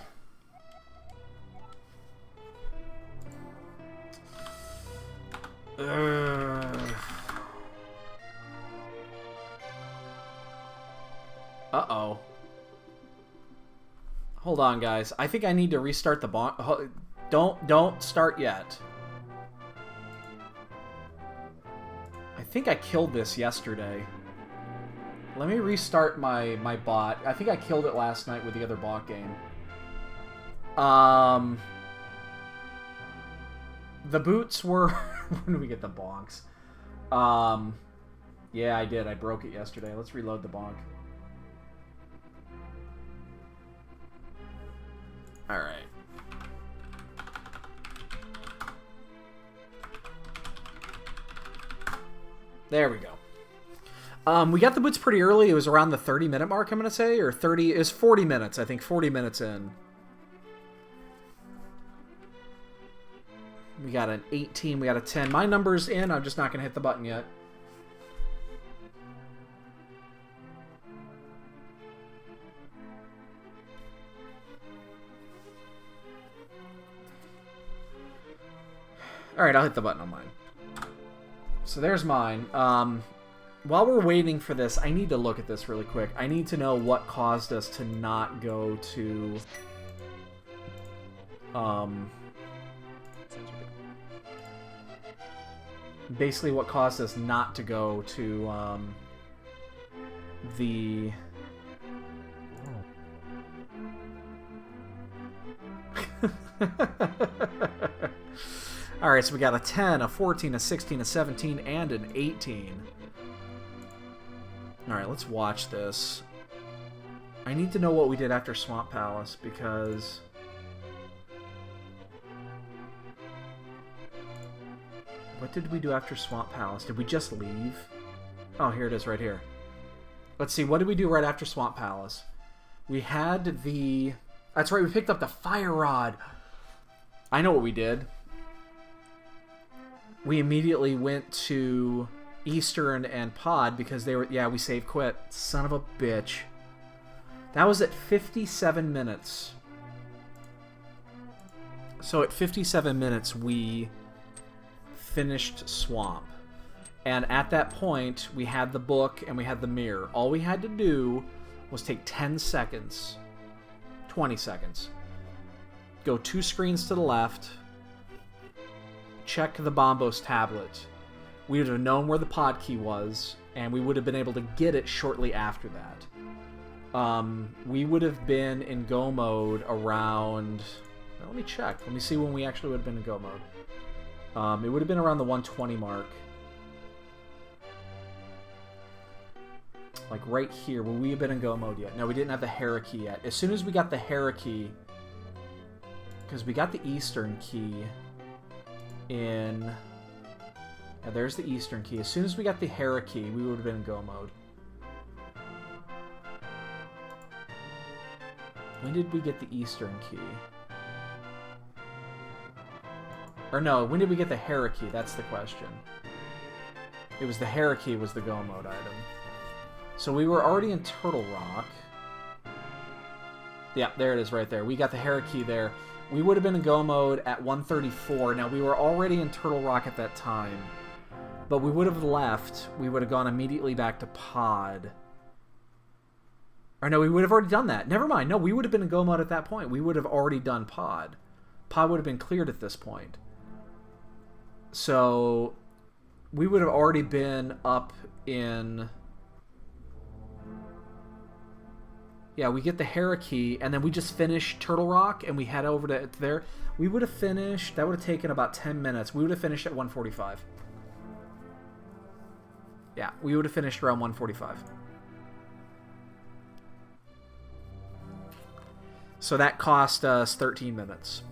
Uh-oh. Hold on, guys. I think I need to restart the bonk. Don't start yet. I think I killed this yesterday. Let me restart my bot. I think I killed it last night with the other bonk game. The boots were... When did we get the bonks? Yeah, I did. I broke it yesterday. Let's reload the bonk. Alright. There we go. We got the boots pretty early. It was around the 30-minute mark, I'm going to say. Or 30... It was 40 minutes, I think. 40 minutes in. We got an 18. We got a 10. My number's in. I'm just not going to hit the button yet. Alright, I'll hit the button on mine. So there's mine. While we're waiting for this, I need to look at this really quick. I need to know what caused us to not go to... basically what caused us not to go to the... Alright, so we got a 10, a 14, a 16, a 17, and an 18. Alright, let's watch this. I need to know what we did after Swamp Palace, because... What did we do after Swamp Palace? Did we just leave? Oh, here it is, right here. Let's see, what did we do right after Swamp Palace? We had the... That's right, we picked up the Fire Rod. I know what we did. We immediately went to Eastern and Pod because they were... Yeah, we save quit. Son of a bitch. That was at 57 minutes. So at 57 minutes, we finished Swamp. And at that point, we had the book and we had the mirror. All we had to do was take 10 seconds, 20 seconds, go 2 screens to the left, check the Bombos tablet. We would have known where the pod key was, and we would have been able to get it shortly after that. We would have been in go mode around... Well, let me check. Let me see when we actually would have been in go mode. It would have been around the 120 mark. Like right here. Will we have been in go mode yet? No, we didn't have the Hera key yet. As soon as we got the Hera key... Because we got the Eastern key in... Yeah, there's the Eastern key. As soon as we got the Hera key, we would have been in go mode. When did we get the Eastern key? Or no, when did we get the Hera key? That's the question. It was the Hera key was the go mode item. So we were already in Turtle Rock. Yeah, there it is right there. We got the Hera key there. We would have been in go mode at 134. Now, we were already in Turtle Rock at that time. But we would have left. We would have gone immediately back to Pod. Or no, we would have already done that. Never mind. No, we would have been in go mode at that point. We would have already done Pod. Pod would have been cleared at this point. So, we would have already been up in... Yeah, we get the Hera key, and then we just finish Turtle Rock, and we head over to there. We would have finished... That would have taken about 10 minutes. We would have finished at 145. Yeah, we would have finished around 145. So that cost us 13 minutes.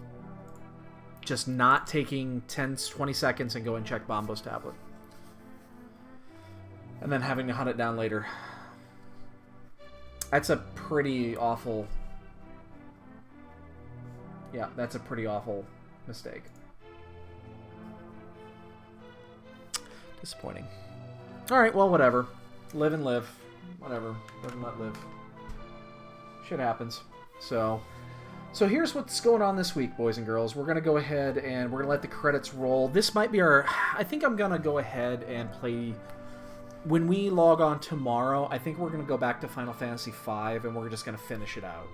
Just not taking 10, 20 seconds and go and check Bombo's tablet. And then having to hunt it down later. That's a pretty awful... Yeah, that's a pretty awful mistake. Disappointing. Alright, well, whatever. Live and live. Whatever. Live and let live. Shit happens. So here's what's going on this week, boys and girls. We're going to go ahead and we're going to let the credits roll. This might be our... I think I'm going to go ahead and play... When we log on tomorrow, I think we're going to go back to Final Fantasy V, and we're just going to finish it out.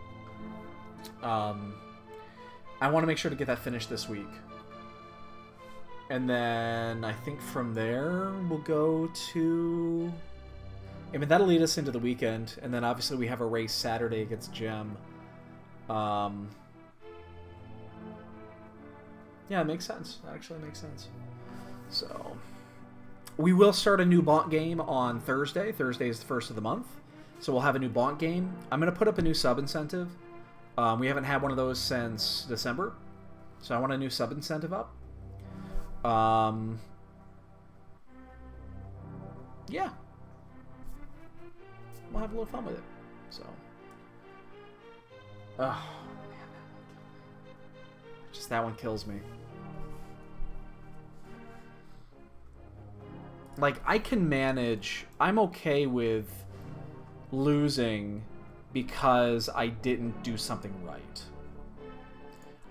I want to make sure to get that finished this week. And then I think from there, we'll go to... I mean, that'll lead us into the weekend, and then obviously we have a race Saturday against Gem. Yeah, it makes sense. That actually makes sense. So... We will start a new Bonk game on Thursday. Thursday is the first of the month. So we'll have a new Bonk game. I'm going to put up a new sub incentive. We haven't had one of those since December. So I want a new sub incentive up. Yeah. We'll have a little fun with it. So. Just that one kills me. Like, I can manage... I'm okay with losing because I didn't do something right.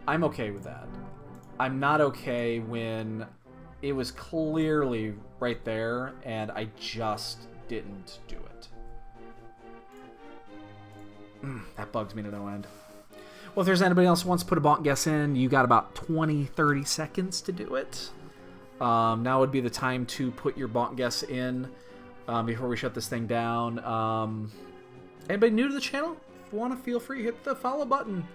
I'm okay with that. I'm not okay when it was clearly right there and I just didn't do it. That bugs me to no end. Well, if there's anybody else who wants to put a bonk guess in, you got about 20, 30 seconds to do it. Now would be the time to put your bonk guests in before we shut this thing down. Anybody new to the channel? If you want to, feel free, hit the follow button.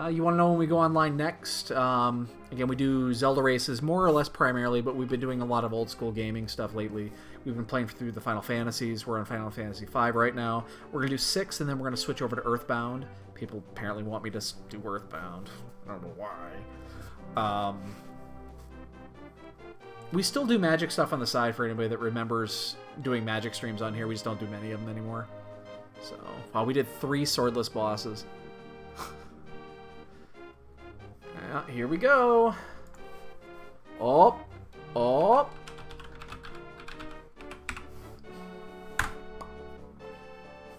You want to know when we go online next? Again, we do Zelda races more or less primarily, but we've been doing a lot of old school gaming stuff lately. We've been playing through the Final Fantasies. We're on Final Fantasy V right now. We're going to do 6, and then we're going to switch over to Earthbound. People apparently want me to do Earthbound. I don't know why. We still do magic stuff on the side for anybody that remembers doing magic streams on here. We just don't do many of them anymore. So, wow, we did 3 swordless bosses. Here we go. Oh. Oh.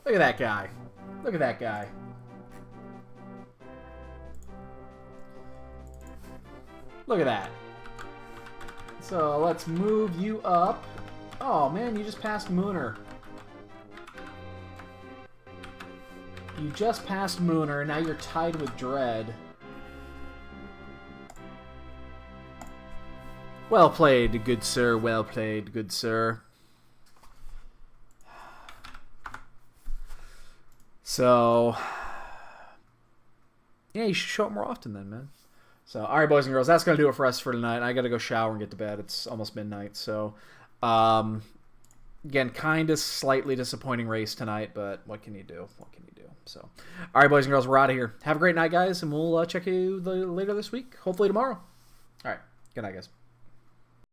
Look at that guy. Look at that guy. Look at that. So let's move you up. Oh man, you just passed Mooner. You just passed Mooner, now you're tied with Dread. Well played, good sir. Well played, good sir. So, yeah, you should show up more often then, man. So, all right, boys and girls, that's going to do it for us for tonight. I got to go shower and get to bed. It's almost midnight. So, again, kind of slightly disappointing race tonight, but what can you do? What can you do? So, all right, boys and girls, we're out of here. Have a great night, guys, and we'll check you later this week, hopefully tomorrow. All right, good night, guys.